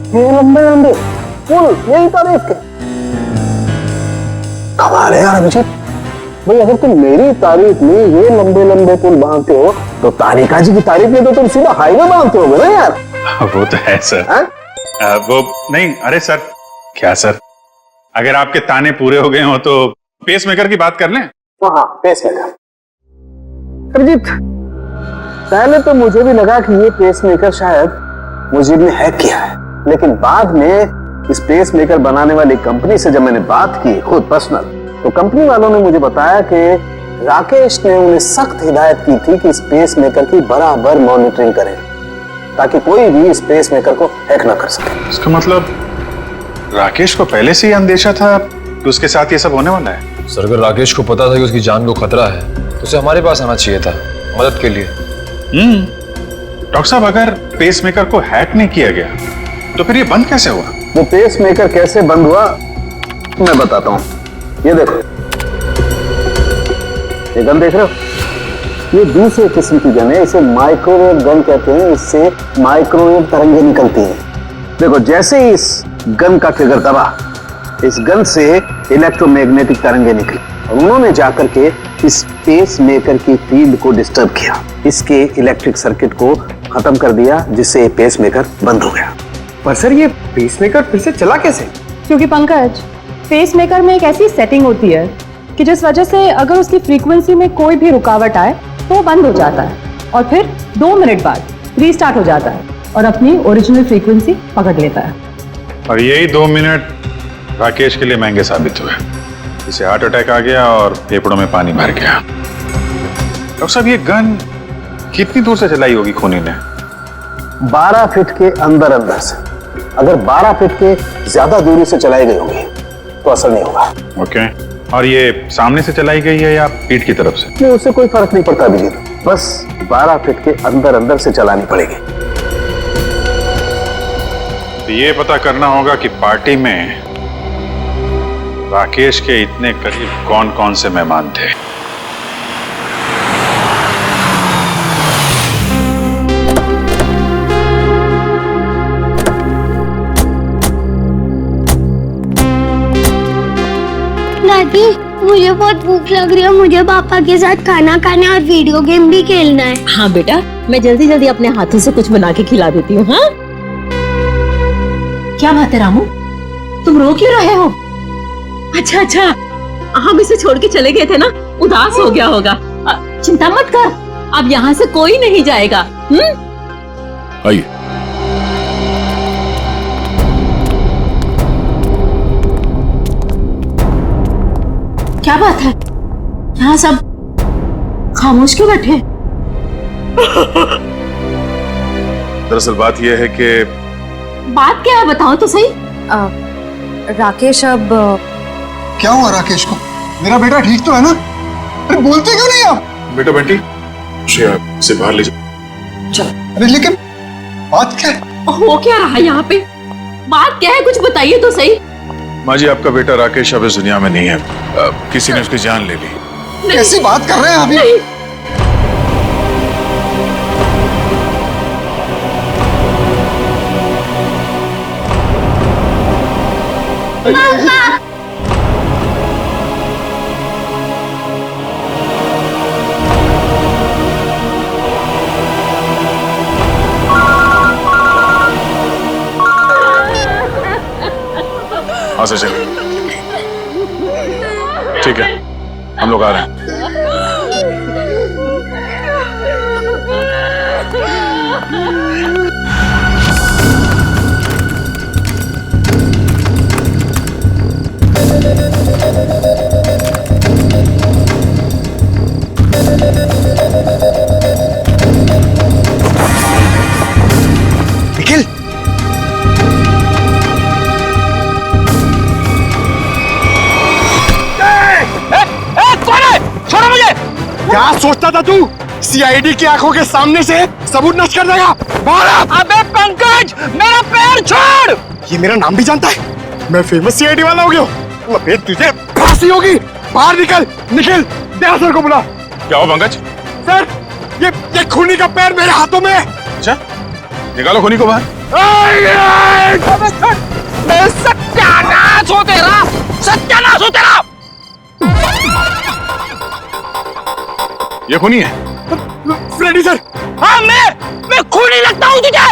ये लंबे लंबे पुल, यही तारीफ के? कमाल है यार अभिजीत भाई। अगर तुम मेरी तारीफ में ये लंबे लंबे पुल बांधते हो तो तारिका जी की तारीफ में तो तुम सीधा हाईवे बांधते होगे ना यार। वो तो है सर। वो नहीं, अरे सर, क्या सर, अगर आपके ताने पूरे हो गए हो तो पेसमेकर की बात कर लें। तो हाँ, पेसमेकर। अभिजीत, पहले तो मुझे भी लगा कि ये पेसमेकर शायद मुझे ने हैक किया है, लेकिन बाद में इस पेसमेकर बनाने वाली कंपनी से जब मैंने बात की खुद पर्सनल, तो कंपनी वालों ने मुझे बताया कि राकेश ने उन्हें सख्त हिदायत की थी कि इस पेसमेकर की बराबर मॉनिटरिंग करें ताकि कोई भी इस पेसमेकर को हैक ना कर सके। इसका मतलब राकेश को पहले से ही अंदेशा था कि उसके साथ ये सब होने वाला है। सर, अगर राकेश को पता था कि उसकी जान को खतरा है तो उसे हमारे पास आना चाहिए था मदद के लिए। डॉक्टर साहब, अगर पेसमेकर को हैक नहीं किया गया तो फिर ये बंद कैसे हुआ? वो पेसमेकर कैसे बंद हुआ मैं बताता हूँ। ये देखो, ये गन देख रहे हो? ये दूसरे किस्म की गन है, इसे माइक्रोवेव गन कहते हैं। इससे माइक्रोवेव तरंगे निकलती हैं। देखो, जैसे ही इस गन का ट्रिगर दबा, इस गन से इलेक्ट्रोमैग्नेटिक तरंगे निकली और उन्होंने जाकर के इस पेसमेकर की फील्ड को डिस्टर्ब किया, इसके इलेक्ट्रिक सर्किट को खत्म कर दिया, जिससे पेसमेकर बंद हो गया। पर सर, ये पेसमेकर फिर से चला कैसे? क्योंकि पंकज, पेसमेकर में एक ऐसी सेटिंग होती है कि जिस वजह से अगर उसकी फ्रीक्वेंसी में कोई भी रुकावट आए तो वो बंद हो जाता है और फिर 2 मिनट बाद रीस्टार्ट हो जाता है और अपनी ओरिजिनल फ्रीक्वेंसी पकड़ लेता है। और यही 2 मिनट राकेश के लिए महंगे साबित हुए। इसे हार्ट अटैक आ गया और फेफड़ों में पानी भर गया। डॉक्टर साहब, ये गन कितनी दूर से चलाई होगी खूनी ने? 12 फीट के अंदर अंदर से। अगर 12 फीट के ज्यादा दूरी से चलाई गई होगी तो असर नहीं होगा। ओके, और ये सामने से चलाई गई है या पीठ की तरफ से? नहीं, उससे कोई फर्क नहीं पड़ता अभिजीत, बस 12 फीट के अंदर अंदर से चलानी पड़ेगी। तो ये पता करना होगा कि पार्टी में राकेश के इतने करीब कौन कौन से मेहमान थे। दादी, मुझे बहुत भूख लग रही है। मुझे पापा के साथ खाना खाना और वीडियो गेम भी खेलना है। हाँ बेटा, मैं जल्दी जल्दी अपने हाथों से कुछ बना के खिला देती हूँ। हाँ, क्या बात है रामू, तुम रो क्यों रहे हो? अच्छा अच्छा, हम इसे छोड़ के चले गए थे ना, उदास हो गया होगा। चिंता मत कर, अब यहाँ से कोई नहीं जाएगा। आइए। क्या बात है, यहाँ सब खामोश क्यों बैठे? दरअसल बात यह है कि बात क्या है, बताओ तो सही। राकेश, अब क्या हुआ राकेश को? मेरा बेटा ठीक तो है ना? अरे बोलते क्यों नहीं आप? बेटा बंटी, से बाहर ले जाओ। चल। अरे लेकिन बात क्या है? हो क्या रहा है यहाँ पे? बात क्या है, कुछ बताइए तो सही। माँ जी, आपका बेटा राकेश अब इस दुनिया में नहीं है। किसी ने उसकी जान ले ली। कैसी बात कर रहे हैं अभी? हाँ सर, चलिए। ठीक है, हम लोग आ रहे हैं। निखिल, छोड़ो मुझे। क्या सोचता था तू? सीआईडी की आंखों के सामने से सबूत नष्ट कर देगा? अबे पंकज, मेरा पैर छोड़। ये मेरा नाम भी जानता है, मैं फेमस सीआईडी वाला हो गया हूँ। अबे तुझे फांसी होगी। बाहर निकल, निखिल, दया सर को बुला। क्या हो पंकज? सर, ये खूनी का पैर मेरे हाथों में है। अच्छा, निकालो खूनी को बाहर। सत्यानाश हो तेरा, सत्यानाश हो तेरा। ये खूनी है? Freddy sir. हाँ, मैं खूनी लगता हूँ तुझे?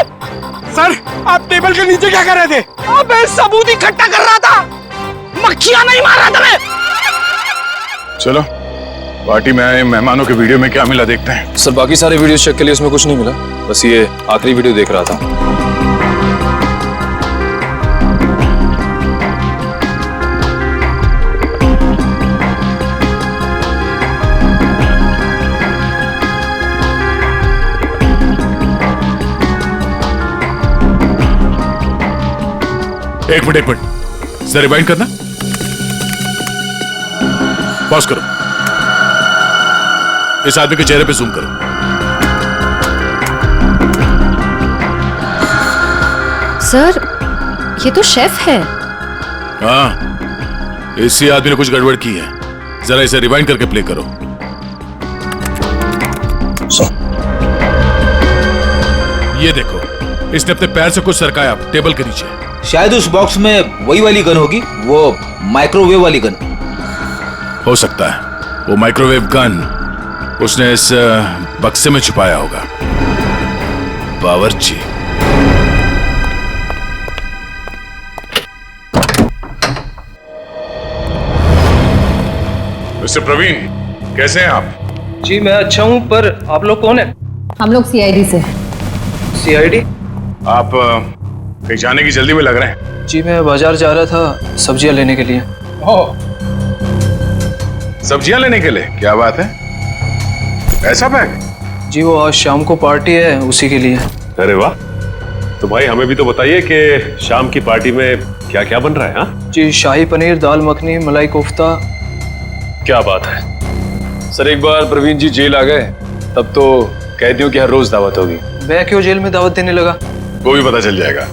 सर, आप टेबल के नीचे क्या कर रहे थे? अबे सबूत इकट्ठा कर रहा था, मक्खियां नहीं मार रहा था मैं। चलो, पार्टी में आए मेहमानों के वीडियो में क्या मिला देखते हैं। सर बाकी सारे वीडियो चेक के लिए उसमें कुछ नहीं मिला, बस ये आखिरी वीडियो देख रहा था। एक मिनट जरा रिवाइंड करना, पॉज करो, इस आदमी के चेहरे पे जूम करो। सर ये तो शेफ है। हाँ, इसी आदमी ने कुछ गड़बड़ की है, जरा इसे रिवाइंड करके प्ले करो। ये देखो, इसने अपने पैर से कुछ सरकाया टेबल के नीचे। शायद उस बॉक्स में वही वाली गन होगी, वो माइक्रोवेव वाली गन। हो सकता है वो माइक्रोवेव गन उसने इस बक्से में छुपाया होगा। बावर्ची। मिस्टर प्रवीण, कैसे हैं आप? जी मैं अच्छा हूं, पर आप लोग कौन है? हम लोग सीआईडी से। सीआईडी? आप कहीं जाने की जल्दी में लग रहे हैं। जी मैं बाजार जा रहा था सब्जियां लेने के लिए। सब्जियां लेने के लिए? क्या बात है, ऐसा बैग? जी वो आज शाम को पार्टी है, उसी के लिए। अरे वाह, तो भाई हमें भी तो बताइए कि शाम की पार्टी में क्या क्या बन रहा है? हाँ जी शाही पनीर, दाल मखनी, मलाई कोफ्ता। क्या बात है सर, एक बार प्रवीण जी जेल आ गए तब तो कैदियों की हर रोज दावत होगी। मैं क्यों जेल में दावत देने लगा? वो भी पता चल जाएगा।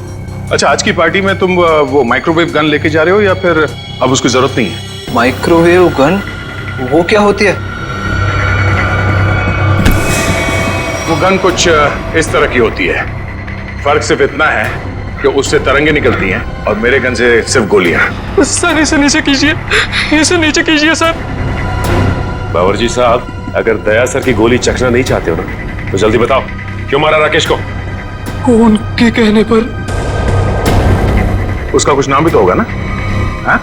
अच्छा, आज की पार्टी में तुम वो माइक्रोवेव गन लेके जा रहे हो या फिर अब उसकी जरूरत नहीं है? Microwave gun? वो क्या होती है? वो गन कुछ इस तरह की होती है, फर्क सिर्फ इतना है कि उससे तरंगे निकलती हैं और मेरे गन से सिर्फ गोलियां। सर इसे नीचे कीजिए, इसे नीचे कीजिए सर। बावर्ची साहब, अगर दया सर की गोली चखना नहीं चाहते हो ना तो जल्दी बताओ, क्यों मारा राकेश को? उनके कहने पर। उसका कुछ नाम भी तो होगा ना? हाँ?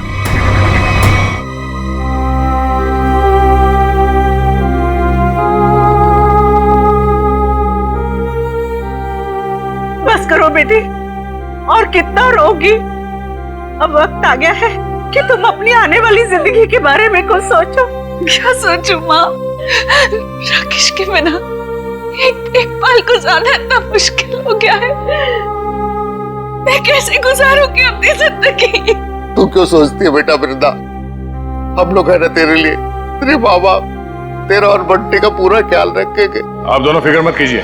बस करो बेटी, और कितना रोगी। अब वक्त आ गया है कि तुम अपनी आने वाली जिंदगी के बारे में कुछ सोचो। क्या सोचूं माँ? राकेश के बिना एक पल गुजारना इतना मुश्किल हो गया है। मैं कैसे गुजारूंगी अपनी जिंदगी? तू क्यों सोचती है बेटा वृंदा, हम लोग है ना तेरे लिए, तेरे माँ बाप तेरा और बंटी का पूरा ख्याल रखेंगे। आप दोनों फिक्र मत कीजिए,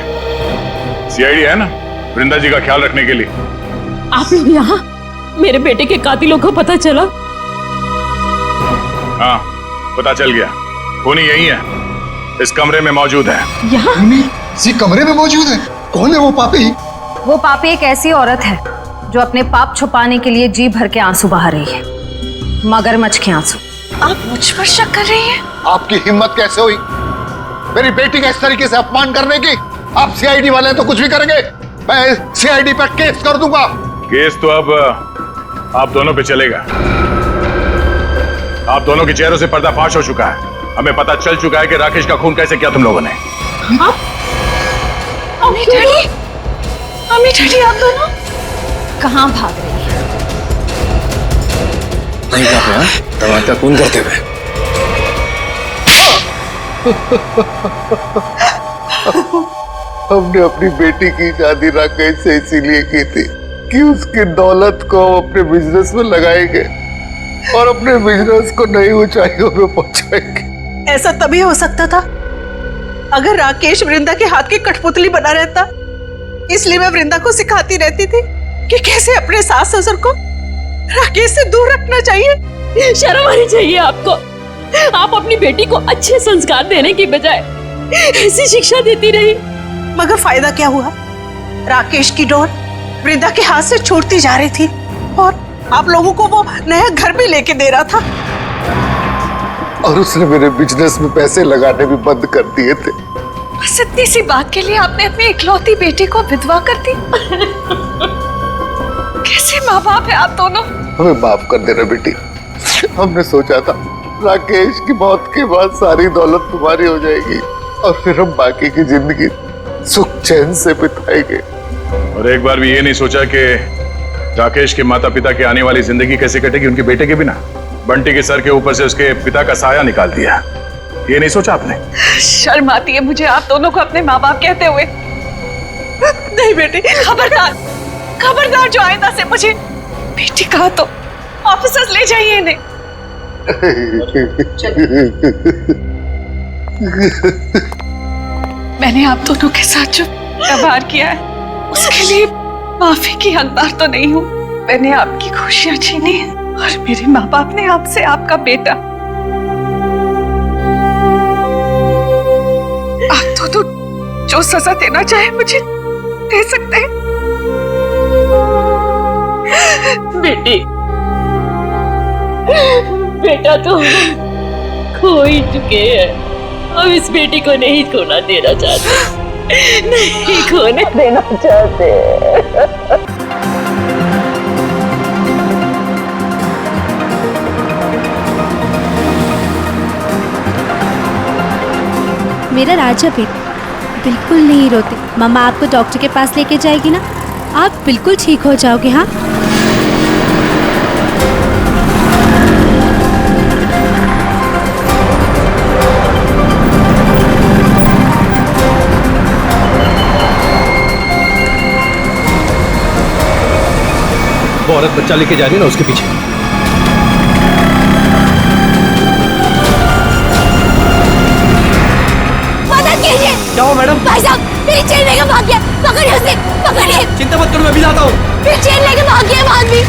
सीआईडी है ना वृंदा जी का ख्याल रखने के लिए। आप लोग यहाँ? मेरे बेटे के कातिलों को पता चला? हाँ पता चल गया, खूनी यही है, इस कमरे में मौजूद है। यहाँ? इसी कमरे में मौजूद है? कौन है वो पापी? वो पापी एक ऐसी औरत है जो अपने पाप छुपाने के लिए जी भर के आंसू बहा रही है, मगरमच्छ के आंसू। आप मुझ पर शक कर रही हैं? आपकी हिम्मत कैसे हुई मेरी बेटी का इस तरीके से अपमान करने की? आप सीआईडी वाले तो कुछ भी करेंगे, मैं सीआईडी पर केस कर दूंगा। केस तो अब आप दोनों पे चलेगा। आप दोनों के चेहरों से पर्दाफाश हो चुका है, हमें पता चल चुका है कि राकेश का खून कैसे किया तुम लोगों ने। अम्मी डैडी, अम्मी डैडी आप दोनों कहाँ भाग रही है? नहीं कहा, दवा का खून करते हुए। हमने अपनी बेटी की शादी राकेश से इसीलिए की थी कि उसकी दौलत को अपने बिजनेस में लगाएंगे और अपने बिजनेस को नई ऊंचाइयों में पहुंचाएंगे। ऐसा तभी हो सकता था अगर राकेश वृंदा के हाथ की कठपुतली बना रहता। इसलिए मैं वृंदा को सिखाती रहती थी कि कैसे अपने सास ससुर को राकेश से दूर रखना चाहिए। शर्म आनी चाहिए आपको। आप अपनी बेटी को अच्छे संस्कार देने की बजाय ऐसी शिक्षा देती रही। मगर फायदा क्या हुआ? राकेश की डोर वृंदा के हाथ से छूटती जा रही थी और आप लोगों को वो नया घर भी लेके दे रहा था। और उसने मेरे बिजनेस में पैसे लगाने भी बंद कर दिए थे। बस इतनी सी बात के लिए आपने अपनी इकलौती बेटी को विधवा कर दी। कैसे माँ बाप है आप दोनों? हमें माफ कर देना बेटी, हमने सोचा था राकेश की मौत के बाद सारी दौलत तुम्हारी हो जाएगी और फिर हम बाकी की जिंदगी सुख चैन से बिताएंगे। और एक बार भी ये नहीं सोचा कि राकेश के माता पिता की आने वाली जिंदगी कैसे कटेगी उनके बेटे के बिना। बंटी के सर के ऊपर से उसके पिता का साया निकाल दिया, ये नहीं सोचा आपने? शर्म आती है मुझे आप दोनों को अपने माँ बाप कहते हुए। नहीं बेटी, खबरदार खबरदार, जो आइंदा से मुझे बेटी कहा तो ऑफिसर्स ले जाइए इन्हें। मैंने आप दोनों के साथ जो व्यवहार किया है उसके लिए माफी की हकदार तो नहीं हूँ। मैंने आपकी खुशियां छीनी और मेरे माँ बाप ने आपसे आपका बेटा। आप दोनों जो सजा देना चाहे मुझे दे सकते हैं। बेटी, बेटा तो खो ही चुके हैं, हम इस बेटी को नहीं खोना देना चाहते, नहीं खोने देना चाहते। मेरा राजा बेटा बिल्कुल नहीं रोते। मम्मा आपको डॉक्टर के पास लेके जाएगी ना, आप बिल्कुल ठीक हो जाओगे। हाँ, वो औरत बच्चा लेके जा रही है ना, उसके पीछे। जाओ मैडम। भाई साहब, मेरी चेन लेके भाग गया, पकड़िए उसे, पकड़िए। चिंता मत करो, मैं भी लाता हूँ। मेरी चेन लेके भाग गया वो आदमी।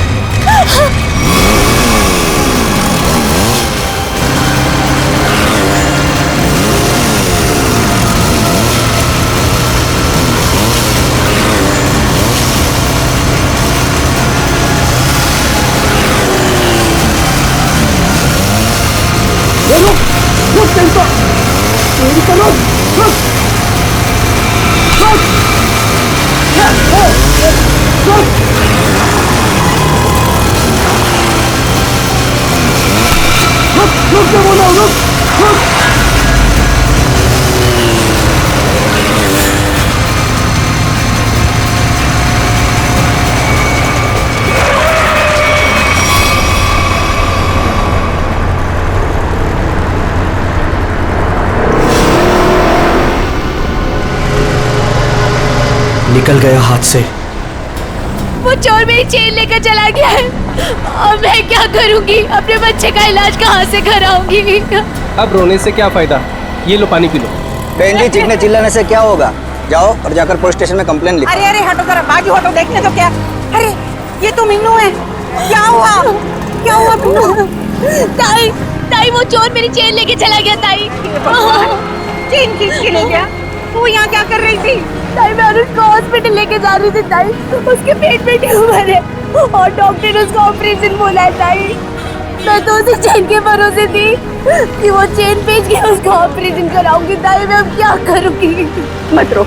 निकल गया हाथ से। वो चोर मेरी चेन लेकर चला गया है और मैं क्या करूंगी? अपने बच्चे का इलाज कहाँ से कराऊंगी? अब रोने से क्या फायदा, ये लो पानी पी लो। बहन जी, चीखने चिल्लाने से क्या होगा? जाओ और जाकर पुलिस स्टेशन में कंप्लेन लिखो। अरे अरे हटो जरा, बाजू हटो, देखने तो क्या। अरे ये तो मीनू है, क्या हुआ? क्या हुआ मीनू? ताई, ताई वो चोर मेरी चेन लेके चला गया। ताई, चेन खींच के ले गया? तू यहाँ क्या कर रही थी? ताई मैं उसको हॉस्पिटल लेके जा रही थी। ताई, उसके पेट में ट्यूमर है और डॉक्टर ने उसको ऑपरेशन बोला है। ताई, मैं तो उसे चेन के भरोसे थी कि वो चेन बेच के उसको ऑपरेशन कराऊंगी। ताई मैं अब क्या करूंगी? मत रो,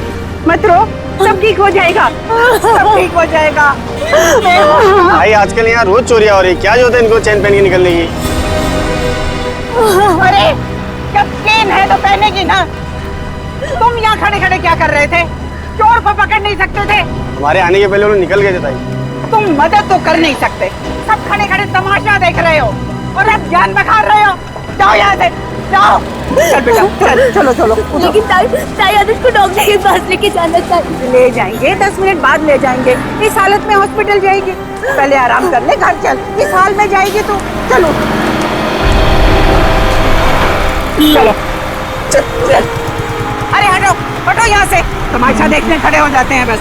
मत रो, सब ठीक हो जाएगा, सब ठीक हो जाएगा। भाई आजकल यहाँ रोज चोरियां हो रही, क्या जरूरत है इनको चेन पहन के निकलने की? अरे जब चेन है तो पहनेगी ना। तुम यहाँ खड़े खड़े क्या कर रहे थे? चोर को पकड़ नहीं सकते थे? हमारे आने के पहले उन्होंने निकल गए थे ताई। तुम मदद तो कर नहीं सकते, सब खड़े खड़े तमाशा देख रहे हो और अब जान बखार रहे हो। जाओ यहाँ से, जाओ। चल बेटा, चल, चलो चलो। लेकिन ताई आज उसको डॉक्टर के पास लेके जाना चाहिए। ले जाएंगे, 10 मिनट बाद ले जाएंगे। इस हालत में हॉस्पिटल जाएगी? पहले आराम कर ले, घर चल। इस हाल में जाएगी तो चलो चलो चल, चल। अरे हटो हटो यहाँ से, तमाशा देखने खड़े हो जाते हैं बस।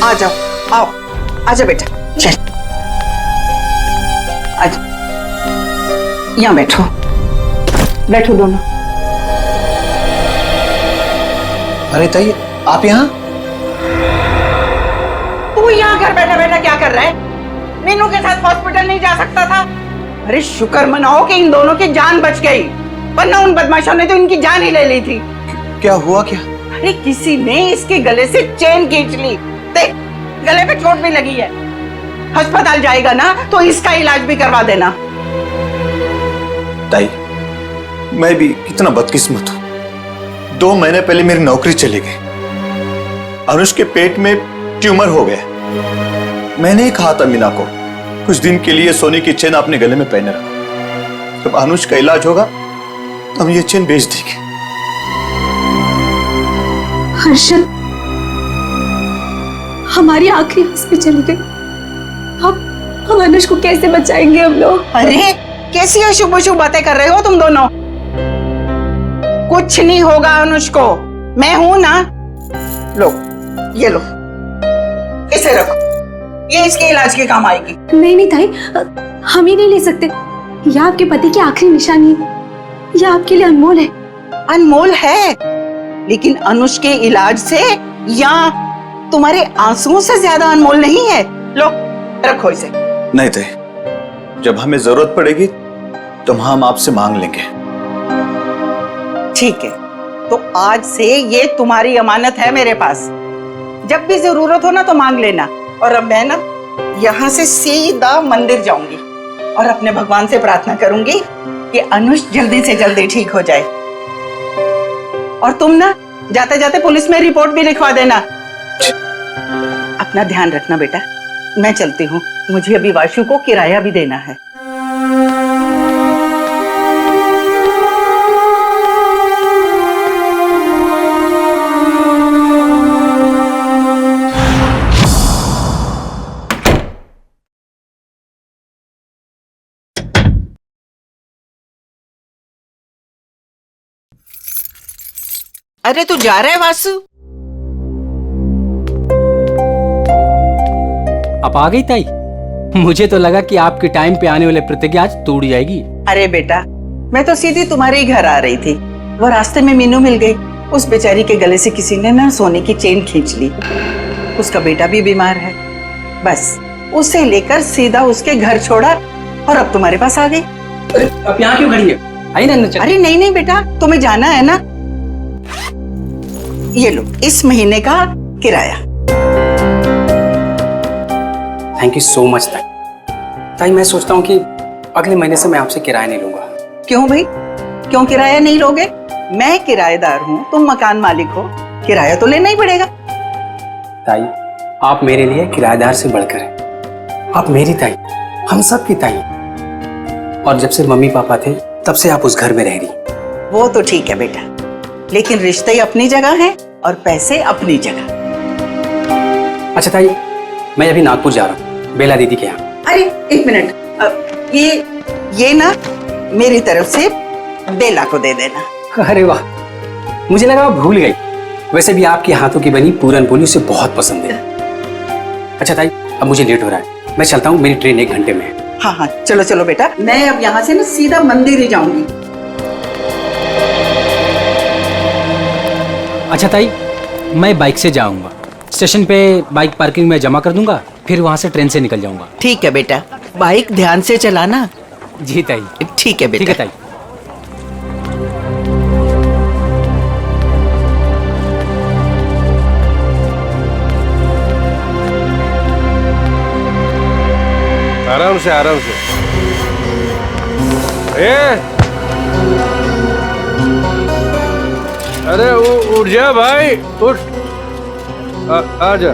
आ जाओ, आओ, आजा बेटा, चल आजा, यहाँ बैठो, बैठो दोनों। अरे ताई, आप यहाँ? तू यहाँ घर बैठा बैठा क्या कर रहा है? मीनू के साथ हॉस्पिटल नहीं जा सकता था? अरे शुक्र मनाओ कि इन दोनों की जान बच गई, वरना उन बदमाशों ने तो इनकी जान ही ले ली थी। क्या हुआ क्या? अरे किसी ने इसके गले से चेन खींच ली, देख गले पे चोट भी लगी है। अस्पताल जाएगा ना तो इसका इलाज भी करवा देना। ताई, मैं भी कितना बदकिस्मत हूं। 2 महीने पहले मेरी नौकरी चली गई। अनुष के पेट में ट्यूमर हो गया। मैंने ही कहा था मीना को कुछ दिन के लिए सोने की चेन अपने गले में पहने रखो। जब अनुष का इलाज होगा तो हम ये चेन बेच देंगे। हर्षद, हमारी आखिरी आस पे चली गई। हम अनुष को कैसे बचाएंगे हम लोग? अरे कैसी अशुभ अशुभ बातें कर रहे हो तुम दोनों? कुछ नहीं होगा अनुष को, मैं हूं ना। लो ये लो, इसे रखो, ये इसके इलाज के काम आएगी। नहीं नहीं ताई, हम ही नहीं ले सकते। यह आपके पति की आखिरी निशानी है, यह आपके लिए अनमोल है। अनमोल है, लेकिन अनुष के इलाज से या तुम्हारे आंसुओं से ज्यादा अनमोल नहीं है। लो रखो इसे। नहीं थे, जब हमें जरूरत पड़ेगी तो हम आपसे मांग लेंगे। ठीक है, तो आज से ये तुम्हारी अमानत है मेरे पास। जब भी जरूरत हो ना तो मांग लेना। और अब मैं ना यहाँ से सीधा मंदिर जाऊंगी और अपने भगवान से प्रार्थना करूंगी कि अनुष जल्दी से जल्दी ठीक हो जाए। और तुम ना जाते जाते पुलिस में रिपोर्ट भी लिखवा देना। अपना ध्यान रखना बेटा, मैं चलती हूँ, मुझे अभी वाशु को किराया भी देना है। अरे तू जा रहा है वासु? अब आ गई ताई? मुझे तो लगा कि आपके टाइम पे आने वाले प्रतिज्ञा आज टूट जाएगी। अरे बेटा, मैं तो सीधी तुम्हारे ही घर आ रही थी। वो रास्ते में मीनू मिल गई। उस बेचारी के गले से किसी ने ना सोने की चेन खींच ली। उसका बेटा भी बीमार है। बस उसे लेकर सीधा उसके घर छोड़ा और अब तुम्हारे पास आ गई। अब यहाँ क्यों खड़ी है? आई ना। अरे नहीं नहीं बेटा, तुम्हें जाना है ना। ये लो, इस महीने का किराया। थैंक यू सो मच ताई। ताई मैं सोचता हूँ कि अगले महीने से मैं आपसे किराया नहीं लूंगा। क्यों भाई, क्यों किराया नहीं लोगे? मैं किराएदार हूँ, तुम मकान मालिक हो, किराया तो लेना ही पड़ेगा। ताई आप मेरे लिए किराएदार से बढ़कर हैं। आप मेरी ताई, हम सब की ताई। और जब से मम्मी पापा थे तब से आप उस घर में रह रही। वो तो ठीक है बेटा, लेकिन रिश्ते अपनी जगह हैं और पैसे अपनी जगह। अच्छा ताई, मैं अभी नागपुर जा रहा हूँ बेला दीदी के यहाँ। अरे एक मिनट, ये ना मेरी तरफ से बेला को दे देना। अरे वाह, मुझे लगा आप भूल गई। वैसे भी आपके हाथों की बनी पूरन पोली उसे बहुत पसंद है। अच्छा ताई, अब मुझे लेट हो रहा है, मैं चलता हूँ, मेरी ट्रेन 1 घंटे में है। हाँ हाँ चलो चलो बेटा, मैं अब यहाँ से ना सीधा मंदिर ही जाऊंगी। अच्छा ताई, मैं बाइक से जाऊंगा। स्टेशन पे बाइक पार्किंग में जमा कर दूंगा, फिर वहां से ट्रेन से निकल जाऊंगा। ठीक है बेटा, बाइक ध्यान से चलाना। जी ताई। ठीक है बेटा। ठीक है ताई। आराम से आराम से। अरे उठ जा भाई, उठ। आ जा।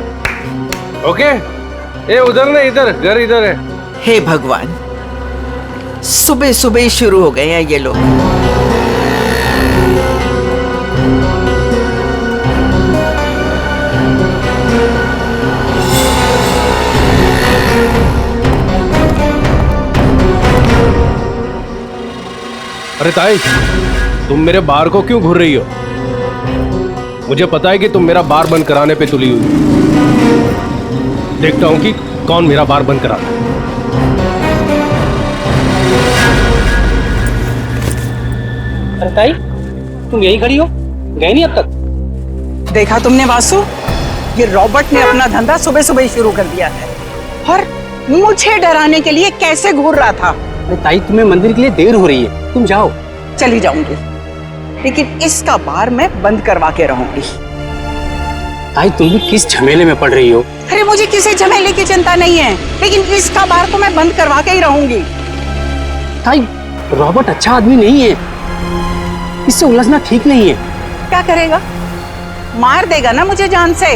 ओके, ये उधर नहीं, इधर घर इधर है। हे भगवान, सुबह सुबह ही शुरू हो गए हैं ये लोग। अरे ताई, तुम मेरे बार को क्यों घूर रही हो? मुझे पता है कि तुम मेरा बार बंद कराने पे तुली हुई। देखता हूं कि कौन मेरा बार बंद कराता है। अरे ताई, तुम यही खड़ी हो, गए नहीं अब तक? देखा तुमने वासु, ये रॉबर्ट ने अपना धंधा सुबह सुबह ही शुरू कर दिया है और मुझे डराने के लिए कैसे घूर रहा था। अरे ताई, तुम्हें मंदिर के लिए देर हो रही है, तुम जाओ। चली जाऊंगी, लेकिन इसका बार मैं बंद करवा के रहूंगी। ताई, तुम भी किस झमेले में पड़ रही हो? अरे मुझे किसी झमेले की चिंता नहीं है, लेकिन इसका बार तो मैं बंद करवा के ही रहूंगी। ताई, रॉबर्ट अच्छा आदमी नहीं है, इससे उलझना ठीक नहीं है। क्या करेगा? मार देगा ना मुझे जान से।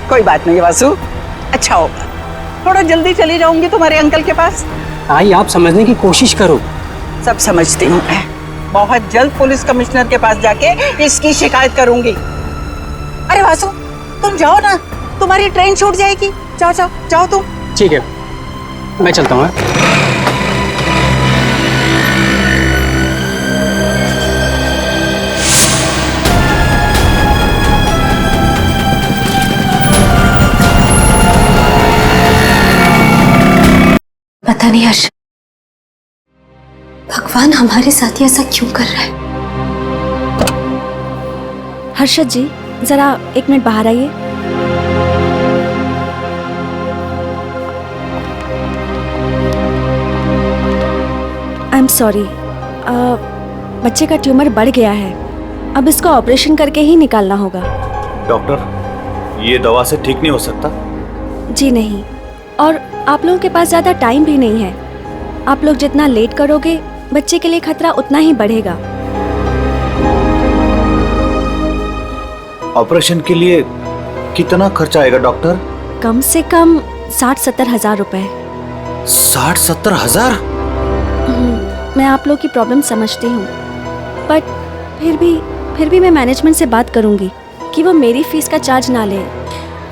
कोई बात नहीं वासु, अच्छा होगा। थोड़ा जल्दी चली जाऊंगी तुम्हारे अंकल के पास। ताई आप समझने की कोशिश करो। सब समझती हूँ मैं। बहुत जल्द पुलिस कमिश्नर के पास जाके इसकी शिकायत करूंगी। अरे वासु तुम जाओ ना, तुम्हारी ट्रेन छूट जाएगी। जाओ जाओ जाओ तुम। ठीक है, मैं चलता हूँ। पता नहीं हर्ष, भगवान हमारे साथ ऐसा क्यों कर रहा है। हर्षद जी जरा 1 मिनट बाहर आइए। आई एम सॉरी, बच्चे का ट्यूमर बढ़ गया है, अब इसको ऑपरेशन करके ही निकालना होगा। डॉक्टर, ये दवा से ठीक नहीं हो सकता? जी नहीं, और आप लोगों के पास ज़्यादा टाइम भी नहीं है। आप लोग जितना लेट करोगे बच्चे के लिए खतरा उतना ही बढ़ेगा। ऑपरेशन के लिए कितना खर्चा आएगा डॉक्टर? कम से कम 60-70 हजार रुपए। 60-70 हजार? मैं आप लोग की प्रॉब्लम समझती हूँ, बट फिर भी मैं मैनेजमेंट से बात करूँगी कि वो मेरी फीस का चार्ज ना ले,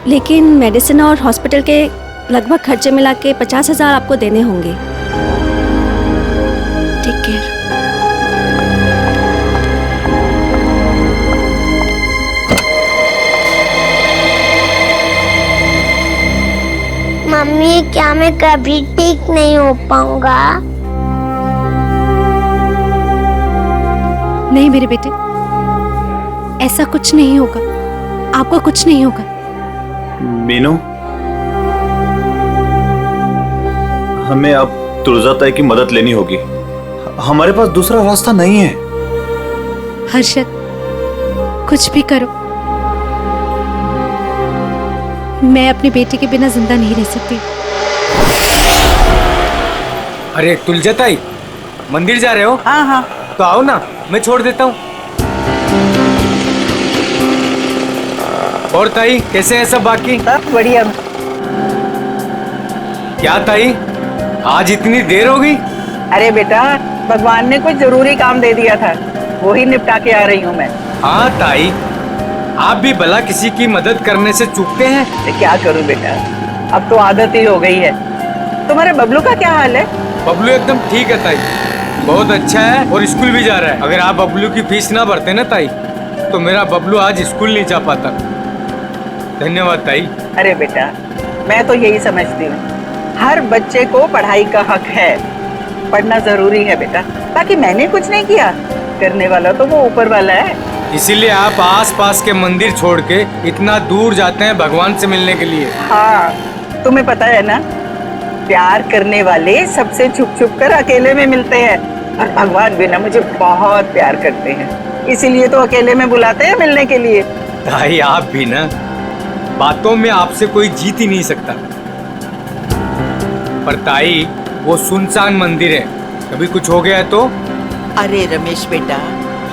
लेकिन मेडिसिन और हॉस्पिटल के लगभग खर्चे मिला के 50 हजार आपको देने होंगे। Take care. मम्मी क्या मैं कभी ठीक नहीं हो पाऊंगा? नहीं मेरे बेटे, ऐसा कुछ नहीं होगा, आपको कुछ नहीं होगा। मीनू, हमें अब तुलजा ताई की मदद लेनी होगी, हमारे पास दूसरा रास्ता नहीं है। हर्षद, कुछ भी करो, मैं अपनी बेटी के बिना जिंदा नहीं रह सकती। अरे तुलजा ताई, मंदिर जा रहे हो? हाँ हाँ, तो आओ ना, मैं छोड़ देता हूँ। और ताई कैसे हैं सब बाकी? सब बढ़िया। क्या ताई, आज इतनी देर हो गई? अरे बेटा, भगवान ने कुछ जरूरी काम दे दिया था, वो ही निपटा के आ रही हूँ मैं। हाँ ताई, आप भी भला किसी की मदद करने से चूकते हैं? क्या करूँ बेटा, अब तो आदत ही हो गई है। तुम्हारे बबलू का क्या हाल है? बबलू एकदम ठीक है ताई, बहुत अच्छा है और स्कूल भी जा रहा है। अगर आप बबलू की फीस ना भरते ना ताई, तो मेरा बबलू आज स्कूल नहीं जा पाता। धन्यवाद ताई। अरे बेटा, मैं तो यही समझती हूँ, हर बच्चे को पढ़ाई का हक है, पढ़ना जरूरी है बेटा। बाकी मैंने कुछ नहीं किया, करने वाला तो वो ऊपर वाला है। इसीलिए आप आस-पास के मंदिर छोड़ के इतना दूर जाते हैं भगवान से मिलने के लिए। हाँ, तुम्हें पता है ना, प्यार करने वाले सबसे छुप छुप कर अकेले में मिलते हैं, और भगवान भी ना मुझे बहुत प्यार करते हैं, इसीलिए तो अकेले में बुलाते हैं मिलने के लिए। ताई आप भी ना, बातों में आपसे कोई जीत ही नहीं सकता। पर ताई, वो सुनसान मंदिर है, कभी कुछ हो गया तो? अरे रमेश बेटा,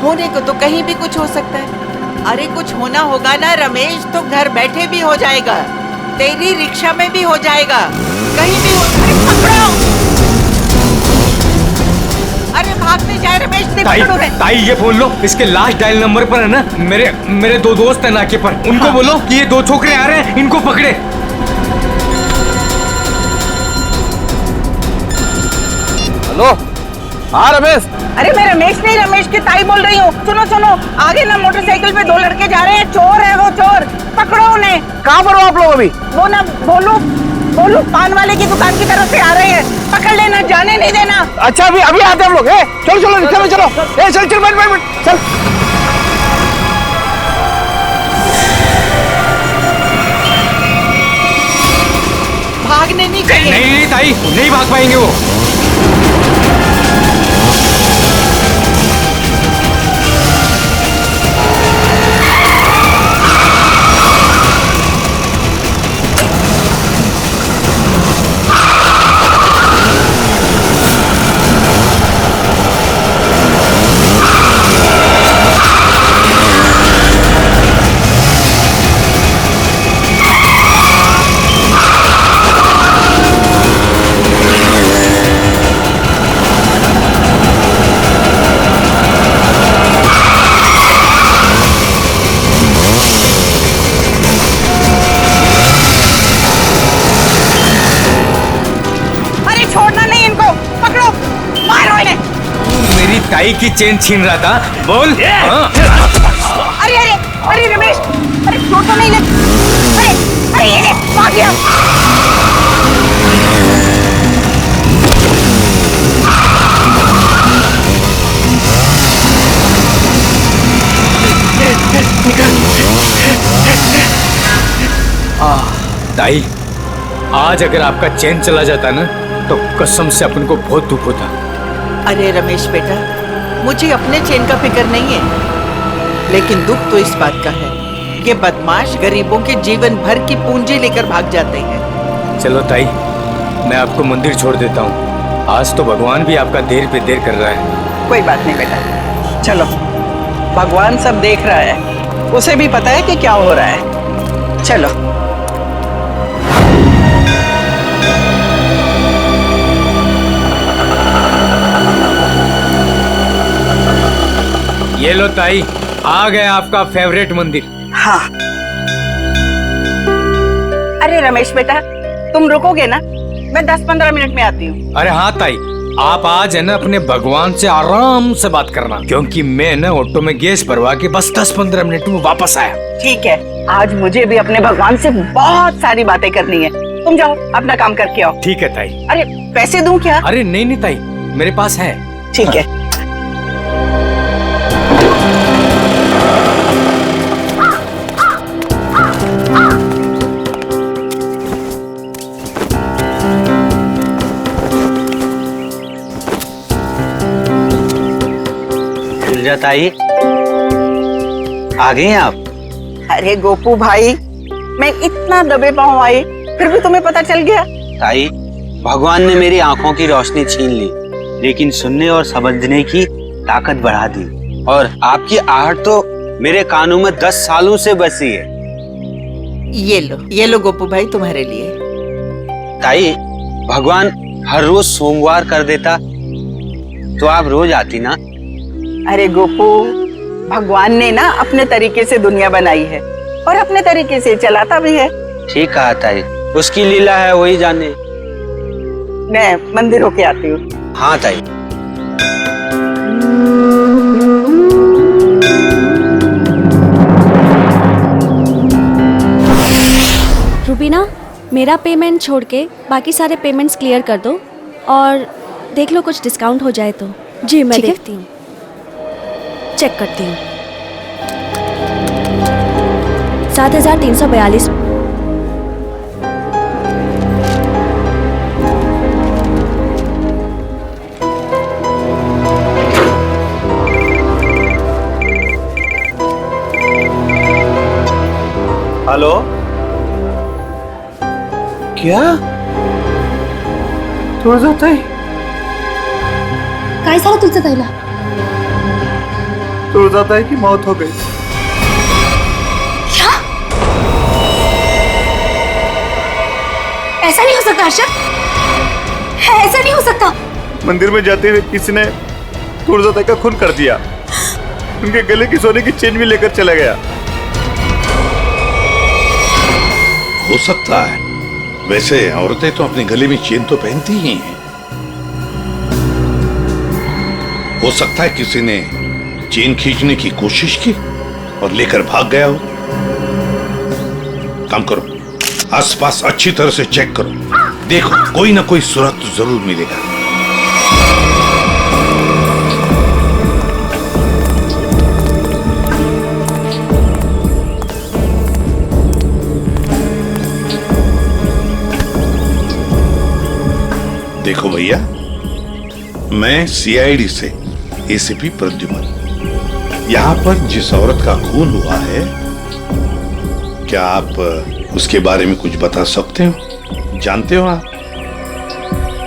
होने को तो कहीं भी कुछ हो सकता है। अरे कुछ होना होगा ना रमेश, तो घर बैठे भी हो जाएगा, तेरी रिक्शा में भी हो जाएगा, कहीं भी हो। अरे पकड़ो! अरे भागने जाए रमेश, ताई ये बोल लो, इसके लास्ट डायल नंबर पर है ना, मेरे 2 दोस्त हैं नाके पर, उनको हाँ। बोलो कि ये 2 छोकरे आ रहे हैं, इनको पकड़े। हेलो, हाँ रमेश। अरे मैं रमेश नहीं, रमेश की ताई बोल रही हूँ। सुनो सुनो, आगे ना मोटरसाइकिल पे 2 लड़के जा रहे हैं, चोर है वो, चोर, पकड़ो उन्हें। कहाँ पर हो आप लोग अभी? वो ना बोलू पान वाले की दुकान की तरफ से आ रहे हैं, पकड़ लेना, जाने नहीं देना। अच्छा अभी आते हम लोग। चलो चलो रिक्शा में चलो। चल चल बैठ चल। भागने नहीं चाहिए। नहीं ताई, नहीं भाग पाएंगे वो। ताई की चेन छीन रहा था, बोल। हाँ। अरे अरे अरे रमेश, अरे चोट तो नहीं लगी? अरे अरे ये भाग गया। ताई, आज अगर आपका चैन चला जाता ना तो कसम से अपन को बहुत दुख होता। अरे रमेश बेटा, मुझे अपने चैन का फिक्र नहीं है, लेकिन दुख तो इस बात का है, ये बदमाश गरीबों के जीवन भर की पूंजी लेकर भाग जाते हैं। चलो ताई, मैं आपको मंदिर छोड़ देता हूँ। आज तो भगवान भी आपका देर पे देर कर रहा है। कोई बात नहीं बेटा, चलो, भगवान सब देख रहा है, उसे भी पता है कि क्या हो रहा है। चलो। ये लो ताई, आ गए आपका फेवरेट मंदिर। हाँ। अरे रमेश बेटा, तुम रुकोगे ना? मैं 10-15 मिनट में आती हूँ। अरे हाँ ताई, आप आज है ना अपने भगवान से आराम से बात करना, क्योंकि मैं ना ऑटो में गैस भरवा के बस 10-15 मिनट में वापस आया। ठीक है, आज मुझे भी अपने भगवान से बहुत सारी बातें करनी है। तुम जाओ, अपना काम करके आओ। ठीक है ताई। अरे पैसे दूं क्या? अरे नहीं नहीं ताई, मेरे पास है। ठीक है। ताई, आ गए हैं आप? अरे गोपू भाई, मैं इतना दबे पाँव आई, फिर भी तुम्हें पता चल गया? ताई, भगवान ने मेरी आंखों की रोशनी छीन ली, लेकिन सुनने और समझने की ताकत बढ़ा दी, और आपकी आहट तो मेरे कानों में 10 सालों से बसी है। ये लो गोपू भाई, तुम्हारे लिए। ताई, भगवान हर रोज सोमवार कर देता तो आप रोज आती ना। अरे गोपू, भगवान ने ना अपने तरीके से दुनिया बनाई है और अपने तरीके से चलाता भी है। ठीक कहा ताई, उसकी लीला है वही जाने। मैं मंदिर होके आती हूँ। हाँ ताई। रूबीना, मेरा पेमेंट छोड़ के बाकी सारे पेमेंट्स क्लियर कर दो और देख लो कुछ डिस्काउंट हो जाए तो। जी मैं देखती हूँ, चेक करती हूँ। 7,342। हेलो, क्या तुळजाताई? काय झालं तुळजाताईला? तुळजाताई की मौत हो गई। क्या? ऐसा नहीं हो सकता अर्शद, ऐसा नहीं हो सकता। मंदिर में जाते हुए किसी ने तुळजाताई का खून कर दिया, उनके गले की सोने की चेन भी लेकर चला गया। हो सकता है, वैसे औरतें तो अपने गले में चेन तो पहनती ही हैं। हो सकता है किसी ने चेन खींचने की कोशिश की और लेकर भाग गया हो। काम करो, आसपास अच्छी तरह से चेक करो, देखो कोई ना कोई सुराग तो जरूर मिलेगा। देखो भैया, मैं सीआईडी से एसीपी प्रद्युमन, यहाँ पर जिस औरत का खून हुआ है, क्या आप उसके बारे में कुछ बता सकते हो? जानते हो आप?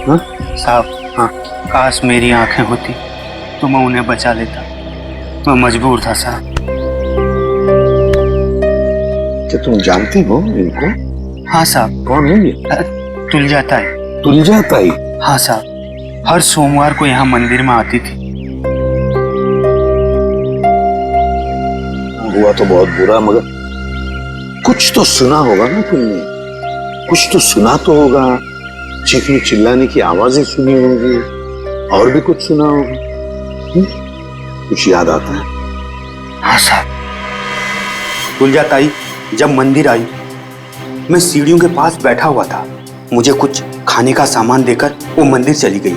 हाँ साहब, हाँ, काश मेरी आंखें होती तो मैं उन्हें बचा लेता, मैं मजबूर था साहब। क्या तुम जानती हो इनको? हाँ साहब। कौन है ये? तुलजाताई। तुलजाताई? हाँ साहब, हर सोमवार को यहाँ मंदिर में आती थी। हुआ तो बहुत बुरा, मगर कुछ तो सुना होगा ना तुमने, कुछ तो सुना तो होगा, चीखने चिल्लाने की आवाजें सुनी होंगी, और भी कुछ सुना होगा। कुछ याद आता है? हाँ साहब, तुलजा ताई जब मंदिर आई, मैं सीढ़ियों के पास बैठा हुआ था। मुझे कुछ खाने का सामान देकर वो मंदिर चली गई।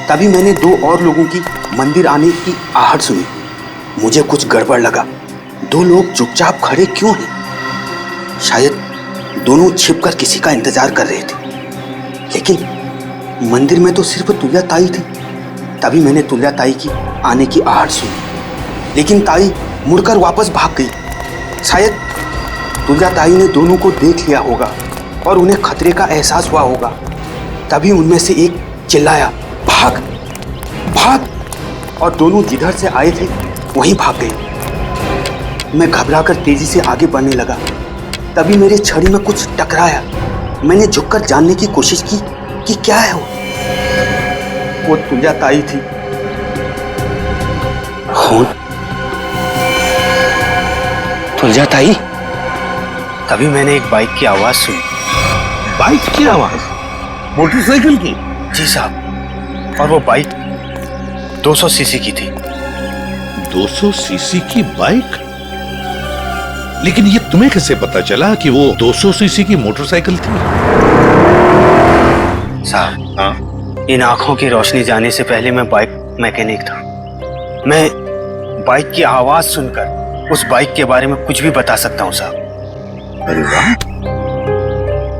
तभी मैंने 2 और लोगों की मंदिर आने की आहट सुनी। मुझे कुछ गड़बड़ लगा। 2 लोग चुपचाप खड़े क्यों हैं? शायद दोनों छिपकर किसी का इंतजार कर रहे थे। लेकिन मंदिर में तो सिर्फ तुलजा ताई थी। तभी मैंने तुलजा ताई की आने की आहट सुनी, लेकिन ताई मुड़कर वापस भाग गई। शायद तुलजा ताई ने दोनों को देख लिया होगा और उन्हें खतरे का एहसास हुआ होगा। तभी उनमें से एक चिल्लाया, भाग भाग, और दोनों जिधर से आए थे वहीं भाग गए। मैं घबराकर तेजी से आगे बढ़ने लगा। तभी मेरे छड़ी में कुछ टकराया। मैंने झुककर जानने की कोशिश की कि क्या है वो तुलजा ताई थी। खून, तुलजा ताई। तभी मैंने एक बाइक की आवाज सुनी। बाइक की आवाज? मोटरसाइकिल की? जी साहब, और वो बाइक 200 सीसी की थी। 200 सीसी की बाइक? लेकिन ये तुम्हें कैसे पता चला कि वो 200 सीसी की मोटरसाइकिल थी? साहब, हाँ, इन आंखों की रोशनी जाने से पहले मैं बाइक मैकेनिक था। मैं बाइक की आवाज सुनकर उस बाइक के बारे में कुछ भी बता सकता हूँ साहब। अरे वाह,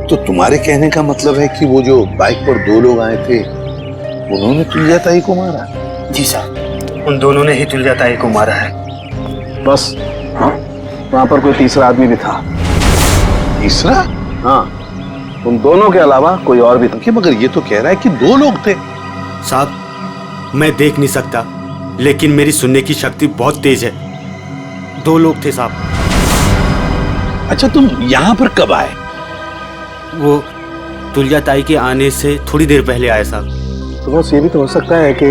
तो तुम्हारे कहने का मतलब है कि वो जो बाइक पर 2 लोग आए थे उन्होंने तुलजा ताई को मारा? जी साहब, उन दोनों ने ही तुलजा ताई को मारा है। बस हाँ, वहां पर कोई तीसरा आदमी भी था। तीसरा? हाँ, उन दोनों के अलावा कोई और भी था। मगर ये तो कह रहा है कि 2 लोग थे। साहब, मैं देख नहीं सकता, लेकिन मेरी सुनने की शक्ति बहुत तेज है। 2 लोग थे साहब। अच्छा, तुम यहाँ पर कब आए? वो तुलजा ताई के आने से थोड़ी देर पहले आए साहब। तो बस ये भी तो हो सकता है कि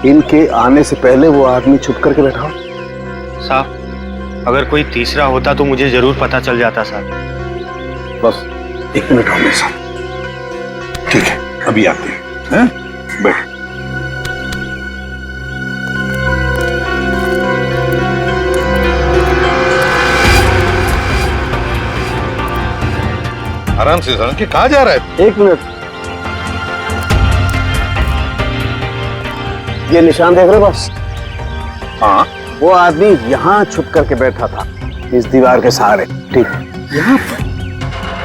इनके आने से पहले वो आदमी छुप करके बैठा हो। साहब, अगर कोई तीसरा होता तो मुझे जरूर पता चल जाता साहब। बस 1 मिनट और मेरे साथ। ठीक है, अभी आते हैं। बैठ। आराम से सड़क के कहाँ जा रहा है? 1 मिनट। ये निशान देख रहे बस? हाँ, वो आदमी यहाँ छुप करके बैठा था, इस दीवार के सहारे। ठीक, यहाँ पर।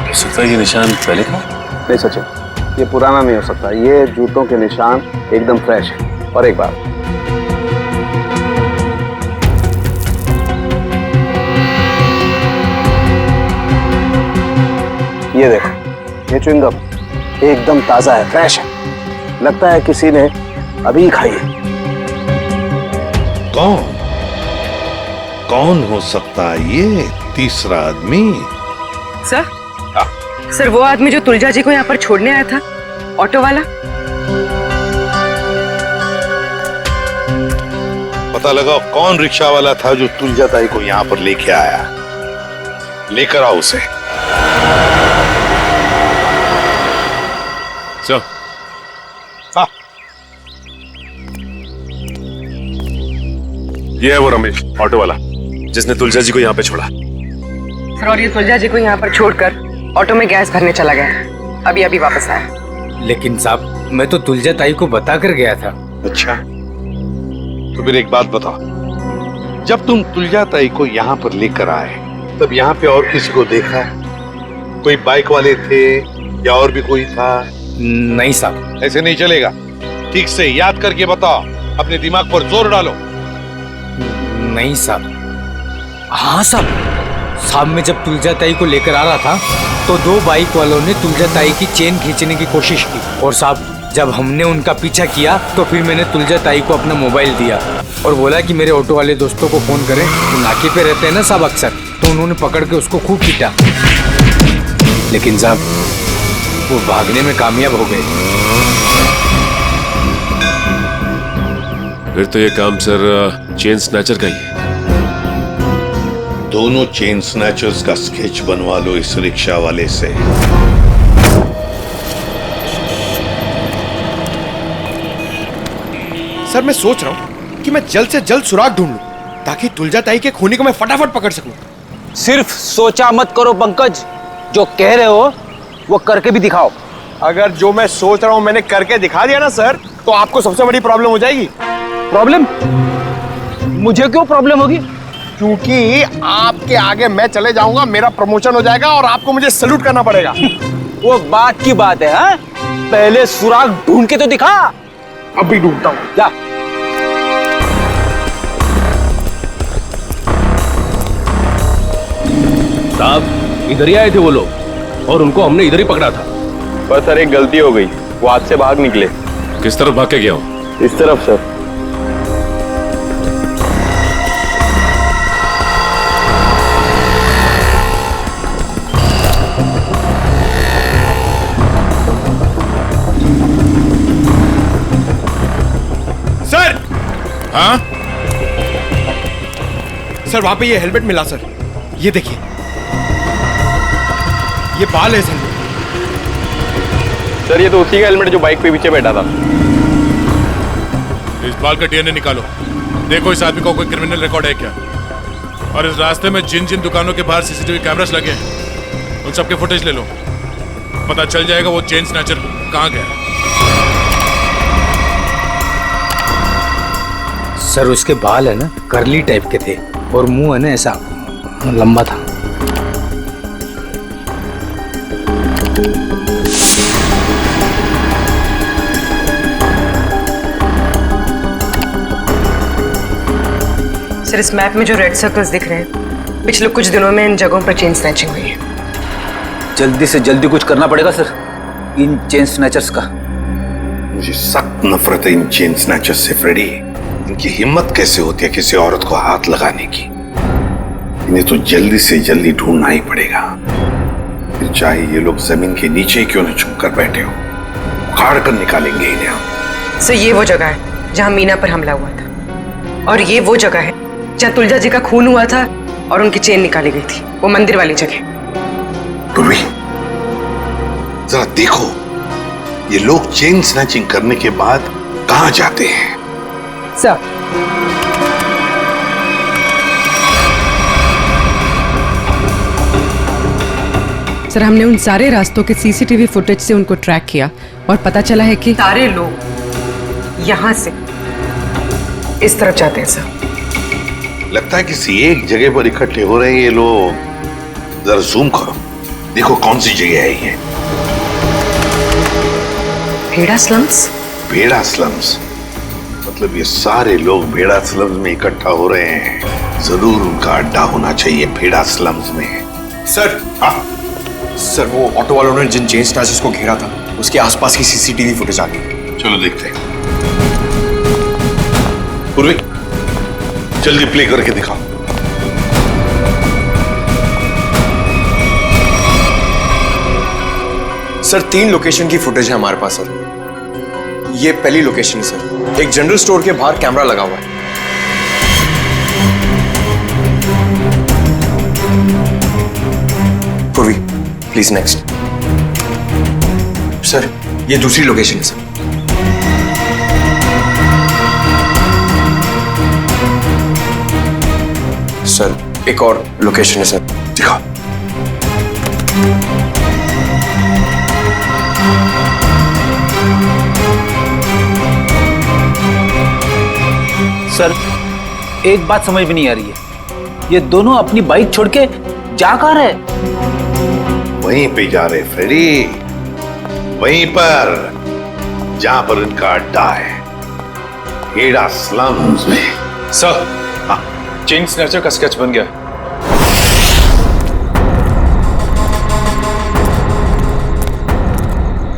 हो सकता है ये निशान पहले था? नहीं सचिन, ये पुराना नहीं हो सकता। ये जूतों के निशान एकदम फ्रेश है। और एक बात, ये देखो, ये च्युइंगम एकदम ताजा है, फ्रेश है। लगता है किसी ने अभी खाई है। कौन हो सकता है ये तीसरा आदमी? सर, वो आदमी जो तुलजा जी को यहाँ पर छोड़ने आया था, ऑटो वाला। पता लगाओ कौन रिक्शा वाला था जो तुलजा ताई को यहाँ पर लेके आया। लेकर आओ उसे। सर, हाँ, ये है वो रमेश, ऑटो वाला, जिसने तुलजा जी को यहाँ पे छोड़ा। सर, और ये तुलजा जी को यहाँ पर छोड़कर ऑटो में गैस भरने चला गया। अभी वापस आया। लेकिन साहब, मैं तो तुलजा ताई को बता कर गया था। अच्छा, तो फिर एक बात बताओ, जब तुम तुलजा ताई को यहाँ पर लेकर आए तब यहाँ पे और किसी को देखा है? कोई बाइक वाले थे या और भी कोई था? नहीं साहब। ऐसे नहीं चलेगा, ठीक से याद करके बताओ, अपने दिमाग पर जोर डालो। नहीं साहब। हाँ साहब, मैं जब तुलजा ताई को लेकर आ रहा था तो 2 बाइक वालों ने तुलजा ताई की चेन खींचने की कोशिश की, और साहब जब हमने उनका पीछा किया तो फिर मैंने तुलजा ताई को अपना मोबाइल दिया और बोला कि मेरे ऑटो वाले दोस्तों को फोन करें। वो नाके पे रहते हैं ना साहब अक्सर, तो उन्होंने पकड़ के उसको खूब पीटा। लेकिन साहब वो भागने में कामयाब हो गए। फिर तो ये काम सर चेन स्नैचर का ही है। दोनों चेन स्नैचर्स का स्केच बनवा लो इस रिक्शा वाले से। सर, मैं सोच रहा हूँ कि मैं जल्द से जल्द सुराग ढूंढ लूं ताकि तुलजा ताई के खूनी को मैं फटाफट पकड़ सकूं। सिर्फ सोचा मत करो पंकज, जो कह रहे हो वो करके भी दिखाओ। अगर जो मैं सोच रहा हूं मैंने करके दिखा दिया ना सर, तो आपको सबसे बड़ी प्रॉब्लम हो जाएगी। प्रॉब्लम? मुझे क्यों प्रॉब्लम होगी? क्योंकि आपके आगे मैं चले जाऊंगा, मेरा प्रमोशन हो जाएगा और आपको मुझे सैल्यूट करना पड़ेगा। वो बात की बात है, हाँ? पहले सुराग ढूंढ के तो दिखा। अभी ढूंढता हूं। जा। साहब इधर ही आए थे वो लोग और उनको हमने इधर ही पकड़ा था। पर सर एक गलती हो गई, वो हाथ से भाग निकले। किस तरफ भाग के गया हो? इस तरफ सर। सर! हाँ? सर वहां पे ये हेलमेट मिला सर, ये देखिए, ये बाल है सर। सर ये तो उसी का हेलमेट जो बाइक पे पीछे बैठा था। इस बाल का डीएनए निकालो, देखो इस आदमी का कोई क्रिमिनल रिकॉर्ड है क्या। और इस रास्ते में जिन जिन दुकानों के बाहर सीसीटीवी कैमरास लगे हैं उन सबके फुटेज ले लो, पता चल जाएगा वो चेन स्नैचर कहाँ गया। सर उसके बाल है ना करली टाइप के थे और मुंह है ना ऐसा लंबा था। सर इस मैप में जो रेड सर्कल्स दिख रहे हैं, पिछले कुछ दिनों में इन जगहों पर चेन स्नैचिंग हुई है। जल्दी से जल्दी कुछ करना पड़ेगा सर इन चेन स्नैचर्स का। मुझे सख्त नफरत है इन चेन स्नैचर्स से फ्रेडी। इनकी हिम्मत कैसे होती है किसी औरत को हाथ लगाने की। इन्हें तो जल्दी से जल्दी ढूंढना ही पड़ेगा, फिर चाहे ये लोग जमीन के नीचे क्यों न छुप कर बैठे हो, उखाड़ कर निकालेंगे इन्हें हम। सर ये वो जगह है जहां मीना पर हमला हुआ था, और ये वो जगह है जहां तुलजा जी का खून हुआ था और उनकी चेन निकाली गई थी, वो मंदिर वाली जगह। पूर्वी जरा देखो, ये लोग चेन स्नैचिंग करने के बाद कहां जाते हैं? सर सर हमने उन सारे रास्तों के सीसीटीवी फुटेज से उनको ट्रैक किया और पता चला है कि सारे लोग यहाँ से इस तरफ जाते हैं सर। लगता है किसी एक जगह पर इकट्ठे हो रहे हैं ये लोग। जरा जूम करो, देखो कौन सी जगह है ये। भेड़ा स्लम्स? भेड़ा स्लम्स मतलब ये सारे लोग भेड़ा स्लम्स में इकट्ठा हो रहे हैं। जरूर उनका अड्डा होना चाहिए भेड़ा स्लम्स में। सर हाँ सर, वो ऑटो वालों ने जिन चेन स्नैचर्स को घेरा था उसके आसपास की सीसीटीवी फुटेज आ गई। चलो देखते हैं। पूर्वी जल्दी प्ले करके दिखाओ। सर 3 लोकेशन की फुटेज है हमारे पास सर। ये पहली लोकेशन है सर, एक जनरल स्टोर के बाहर कैमरा लगा हुआ है। पूर्वी प्लीज नेक्स्ट। सर ये दूसरी लोकेशन है सर। सर एक और लोकेशन है सर, दिखाओ। सर एक बात समझ में नहीं आ रही है, ये दोनों अपनी बाइक छोड़ के जा कहाँ रहे? वहीं पे जा रहे फ्रेडी, वहीं पर जहां पर इनका अड्डा है, भेड़ा स्लम्स में। सर हाँ, चेन स्नैचर का स्केच बन गया।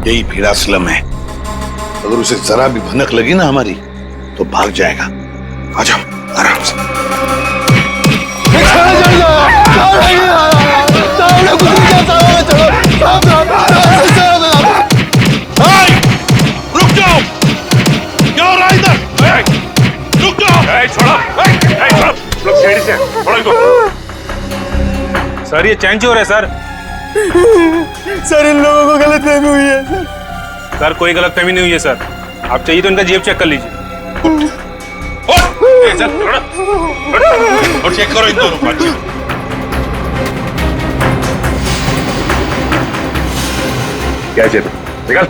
यही भेड़ा स्लम है। अगर उसे जरा भी भनक लगी ना हमारी तो भाग जाएगा। आ जाओ आराम से। रुक जाओ, क्या हो रहा है इधर? रुक जाओ। छोड़ो, लोग सीढ़ी से छोड़ो इनको। सर ये चैन चोर है सर। सर इन लोगों को गलतफहमी हुई है। सर कोई गलतफहमी नहीं हुई है सर, आप चाहिए तो इनका जेब चेक कर लीजिए। और चेक करो इन दोनों को। क्या जेब निकल।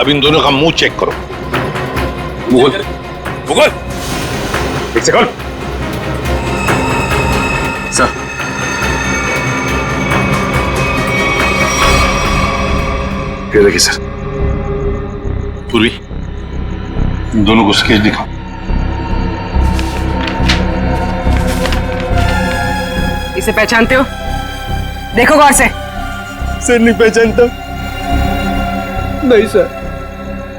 अब इन दोनों का मुंह चेक करो। मुगल मुगल एक सेकंड सर। ये देखिए सर। पूरी इन दोनों को स्केच दिखाओ। इसे पहचानते हो? देखो गौर से। सर नहीं पहचानता। नहीं सर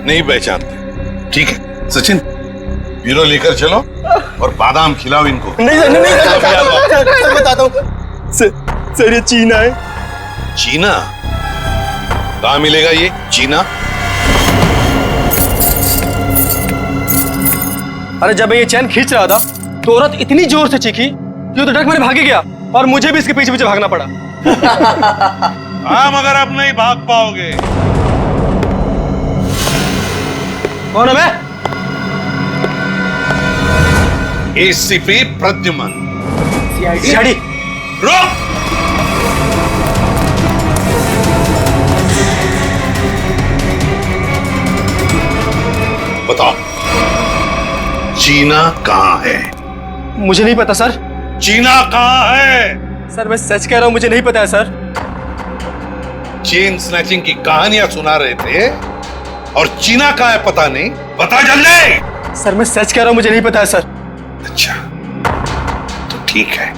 नहीं पहचानते। ठीक है सचिन, ब्यूरो लेकर चलो और बादाम खिलाओ इनको। नहीं सर, नहीं सर, बताता हूँ सर, ये चीना है। चीना? कहाँ मिलेगा ये चीना? अरे जब मैं ये चैन खींच रहा था तो औरत इतनी जोर से चीखी कि वो तो डर मेरे भागे गया और मुझे भी इसके पीछे पीछे भागना पड़ा। हाँ मगर अब नहीं भाग पाओगे। कौन है मैं? एसीपी प्रद्युमन। सीआईडी। रुक! बताओ चीना कहाँ है? मुझे नहीं पता सर। चीना कहाँ है? सर मैं सच कह रहा हूँ, मुझे नहीं पता है सर। चेन स्नैचिंग की कहानियां सुना रहे थे और चीना कहाँ है पता नहीं। बता जल्दी। सर मैं सच कह रहा हूँ, मुझे नहीं पता है सर। अच्छा तो ठीक है,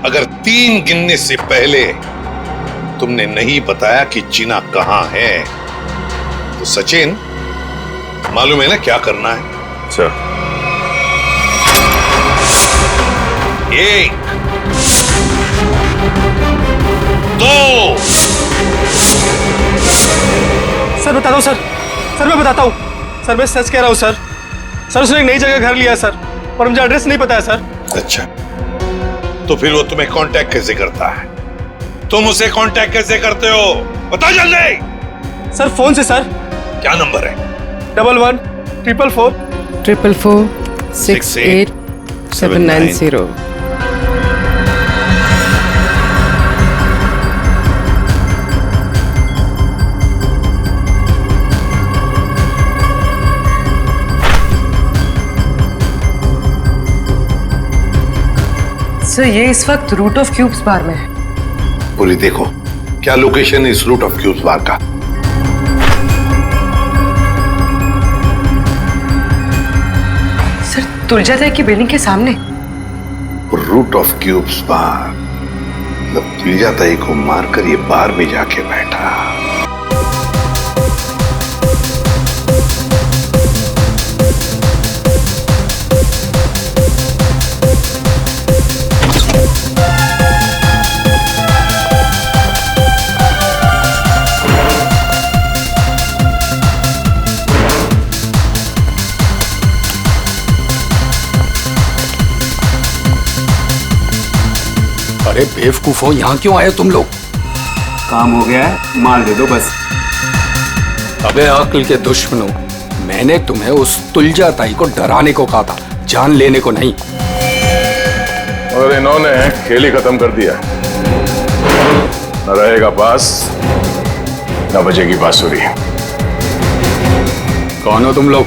अगर 3 गिनने से पहले तुमने नहीं बताया कि चीना कहाँ है तो सचिन मालूम है ना क्या करना है? सर 1 2 सर बताता हूँ सर। सर मैं बताता हूँ सर, मैं सच कह रहा हूँ सर। सर उसने एक नई जगह घर लिया है सर और मुझे एड्रेस नहीं पता है सर। अच्छा तो फिर वो तुम्हें कांटेक्ट कैसे करता है? तुम उसे कांटेक्ट कैसे करते हो? बता जल्दी। सर फोन से सर। क्या नंबर है? 11 444 444 68 790। सर ये इस वक्त रूट ऑफ क्यूब्स बार में है। पूरी देखो क्या लोकेशन है इस रूट ऑफ क्यूब्स बार का। सर तुलजाताई की बिल्डिंग के सामने। रूट ऑफ क्यूब्स बार मतलब तुलजाताई को मारकर ये बार में जाके बैठा। अरे बेवकूफो, यहाँ क्यों आए तुम लोग? काम हो गया है, माल दे दो बस। अबे अक्ल के दुश्मनों, मैंने तुम्हें उस तुलजाताई को डराने को कहा था, जान लेने को नहीं। और इन्होंने खेल ही खत्म कर दिया। न रहेगा पास न बजेगी बांसुरी। कौन हो तुम लोग?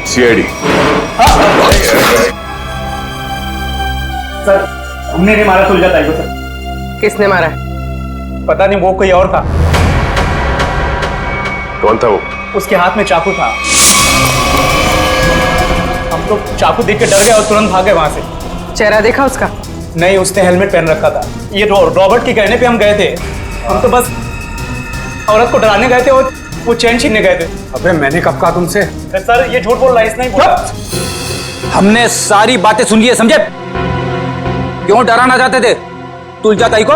सीआईडी। सर हमने नहीं मारा तुलजाताई को सर। किसने मारा? पता नहीं, वो कोई और था। कौन था वो? उसके हाथ में चाकू था। हम तो चाकू देख के डर गए और तुरंत भागे वहां से। चेहरा देखा उसका? नहीं, उसने हेलमेट पहन रखा था। ये रॉबर्ट के कहने पे हम गए थे। हम तो बस औरत को डराने गए थे और वो चैन छीनने गए थे। अबे मैंने कब कहा तुमसे? सर ये झूठ बोल रहा है, इसने ही बोला। हमने सारी बातें सुन ली है, समझे? क्यों डराना चाहते थे तुलजाताई को?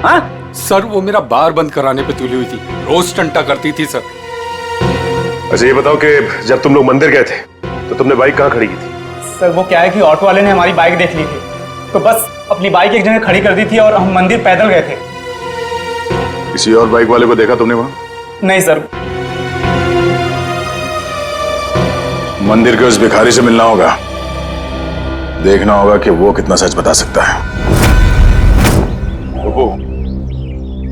हाँ? सर वो मेरा बार बंद कराने पे तुली हुई थी, रोज टंटा करती थी सर। अच्छा ये बताओ कि जब तुम लोग मंदिर गए थे तो तुमने बाइक कहाँ खड़ी की थी? सर वो क्या है कि ऑटो वाले ने हमारी बाइक देख ली थी, तो बस अपनी बाइक एक जगह खड़ी कर दी थी और हम मंदिर पैदल गए थे। किसी और बाइक वाले को देखा तुमने वहां? नहीं सर। मंदिर के उस भिखारी से मिलना होगा, देखना होगा कि वो कितना सच बता सकता है। तो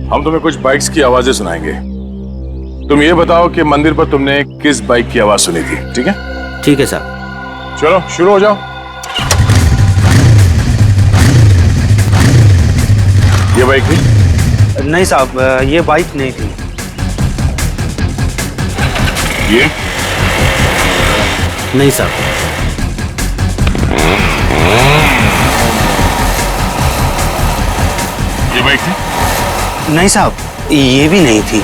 हम तुम्हें कुछ बाइक्स की आवाजें सुनाएंगे, तुम ये बताओ कि मंदिर पर तुमने किस बाइक की आवाज सुनी थी, ठीक है? ठीक है सर। चलो शुरू हो जाओ। ये बाइक थी? नहीं साहब, ये बाइक नहीं थी। ये नहीं साहब। ये बाइक थी? नहीं साहब, ये भी नहीं थी।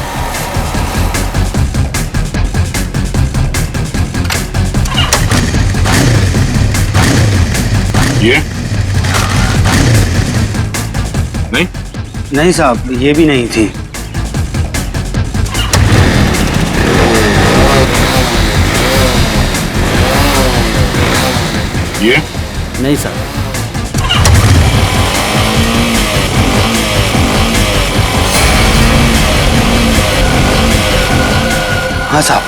ये नहीं? नहीं साहब, ये भी नहीं थी। ये नहीं साहब। हाँ साहब,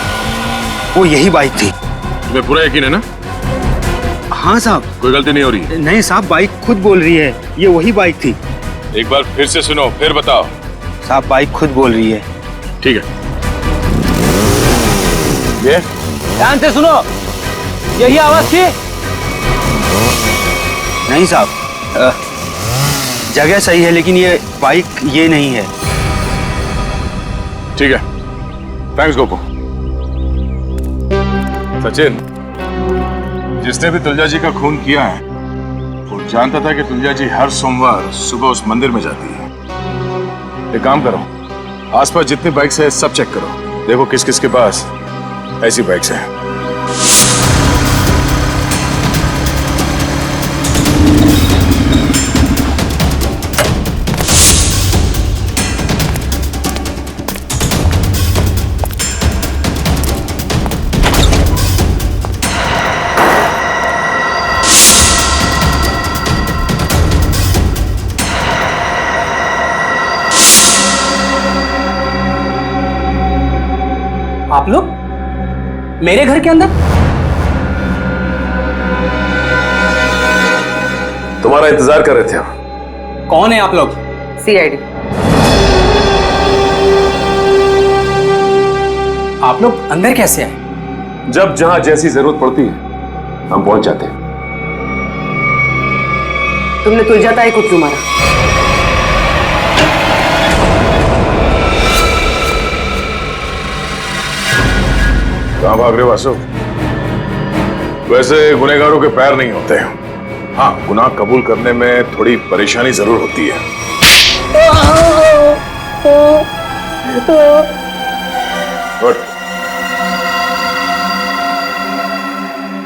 वो यही बाइक थी। तुम्हें पूरा यकीन है ना? हाँ साहब। कोई गलती नहीं हो रही? नहीं साहब, बाइक खुद बोल रही है, ये वही बाइक थी। एक बार फिर से सुनो, फिर बताओ। साहब, बाइक खुद बोल रही है। ठीक है। ये ध्यान से सुनो, यही आवाज थी? नहीं साहब, जगह सही है लेकिन ये बाइक ये नहीं है। ठीक है, थैंक्स गोपू। सचिन, जिसने भी तुलजा जी का खून किया है वो जानता था कि तुलजा जी हर सोमवार सुबह उस मंदिर में जाती है। एक काम करो, आसपास जितनी बाइक्स है सब चेक करो, देखो किस किस के पास ऐसी बाइक्स हैं। आप लोग मेरे घर के अंदर? तुम्हारा इंतजार कर रहे थे हम। कौन है आप लोग? सीआईडी। आप लोग अंदर कैसे आए? जब जहां जैसी जरूरत पड़ती है हम पहुंच जाते हैं। तुमने तुलजा ताई को क्यों मारा? कहां भाग रहे हो वासु? वैसे गुनहगारों के पैर नहीं होते हैं। हाँ, गुनाह कबूल करने में थोड़ी परेशानी जरूर होती है। Good.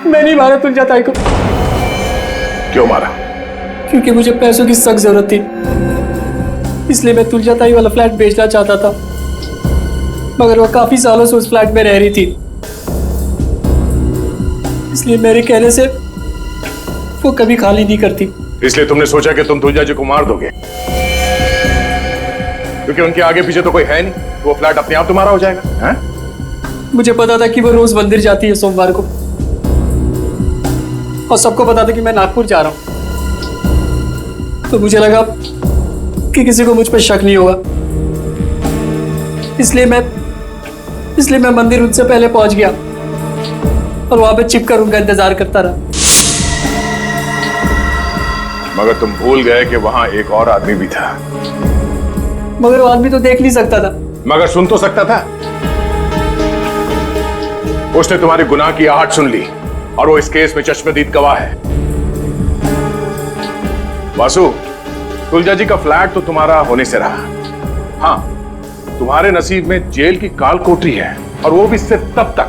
मैं नहीं मारा तुलजा ताई को। क्यों मारा? क्योंकि मुझे पैसों की सख्त जरूरत थी, इसलिए मैं तुलजा ताई वाला फ्लैट बेचना चाहता था, मगर वो काफी सालों से उस फ्लैट में रह रही थी, इसलिए मेरे कहने से वो कभी खाली नहीं करती। इसलिए तुमने सोचा कि तुम तुलजा जी को मार दोगे, क्योंकि उनके आगे पीछे तो कोई है नहीं, वो फ्लैट अपने आप तुम्हारा हो जाएगा। हैं? मुझे पता था कि वो रोज मंदिर जाती है सोमवार को, और सबको पता था कि मैं नागपुर जा रहा हूं, तो मुझे लगा कि किसी को मुझ पर शक नहीं होगा, इसलिए मैं मंदिर उनसे पहले पहुंच गया और वहां पे छिपकर उनका इंतजार करता रहा। मगर तुम भूल गए कि वहां एक और आदमी भी था। मगर वो आदमी तो देख नहीं सकता था। मगर सुन तो सकता था। उसने तुम्हारे गुनाह की आहट सुन ली और वो इस केस में चश्मदीद गवाह है। वासु, तुलजा जी का फ्लैट तो तुम्हारा होने से रहा। हाँ, तुम्हारे नसीब में जेल की काल कोठरी है, और वो भी सिर्फ तब तक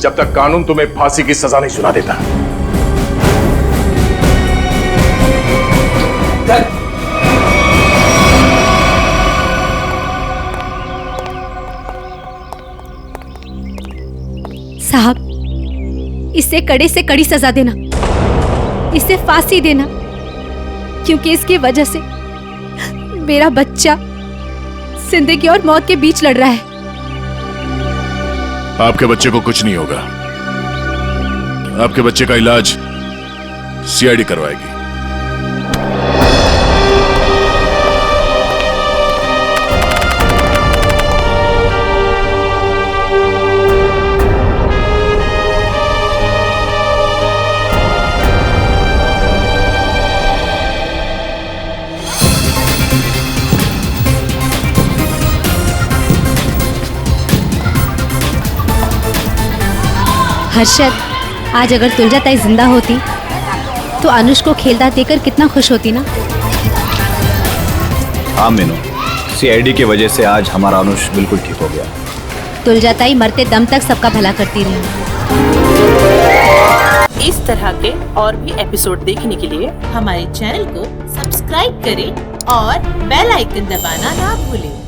जब तक कानून तुम्हें फांसी की सजा नहीं सुना देता। साहब, इसे कड़े से कड़ी सजा देना, इसे फांसी देना, क्योंकि इसकी वजह से मेरा बच्चा जिंदगी और मौत के बीच लड़ रहा है। आपके बच्चे को कुछ नहीं होगा। आपके बच्चे का इलाज सीआईडी करवाएगी। हर्षद, आज अगर तुलजा ताई जिंदा होती तो अनुष को खेलता देखकर कितना खुश होती ना। हाँ मीनू, सीआईडी की वजह से आज हमारा अनुष बिल्कुल ठीक हो गया। तुलजा ताई मरते दम तक सबका भला करती रही। इस तरह के और भी एपिसोड देखने के लिए हमारे चैनल को सब्सक्राइब करें और बेल आइकन दबाना ना भूलें।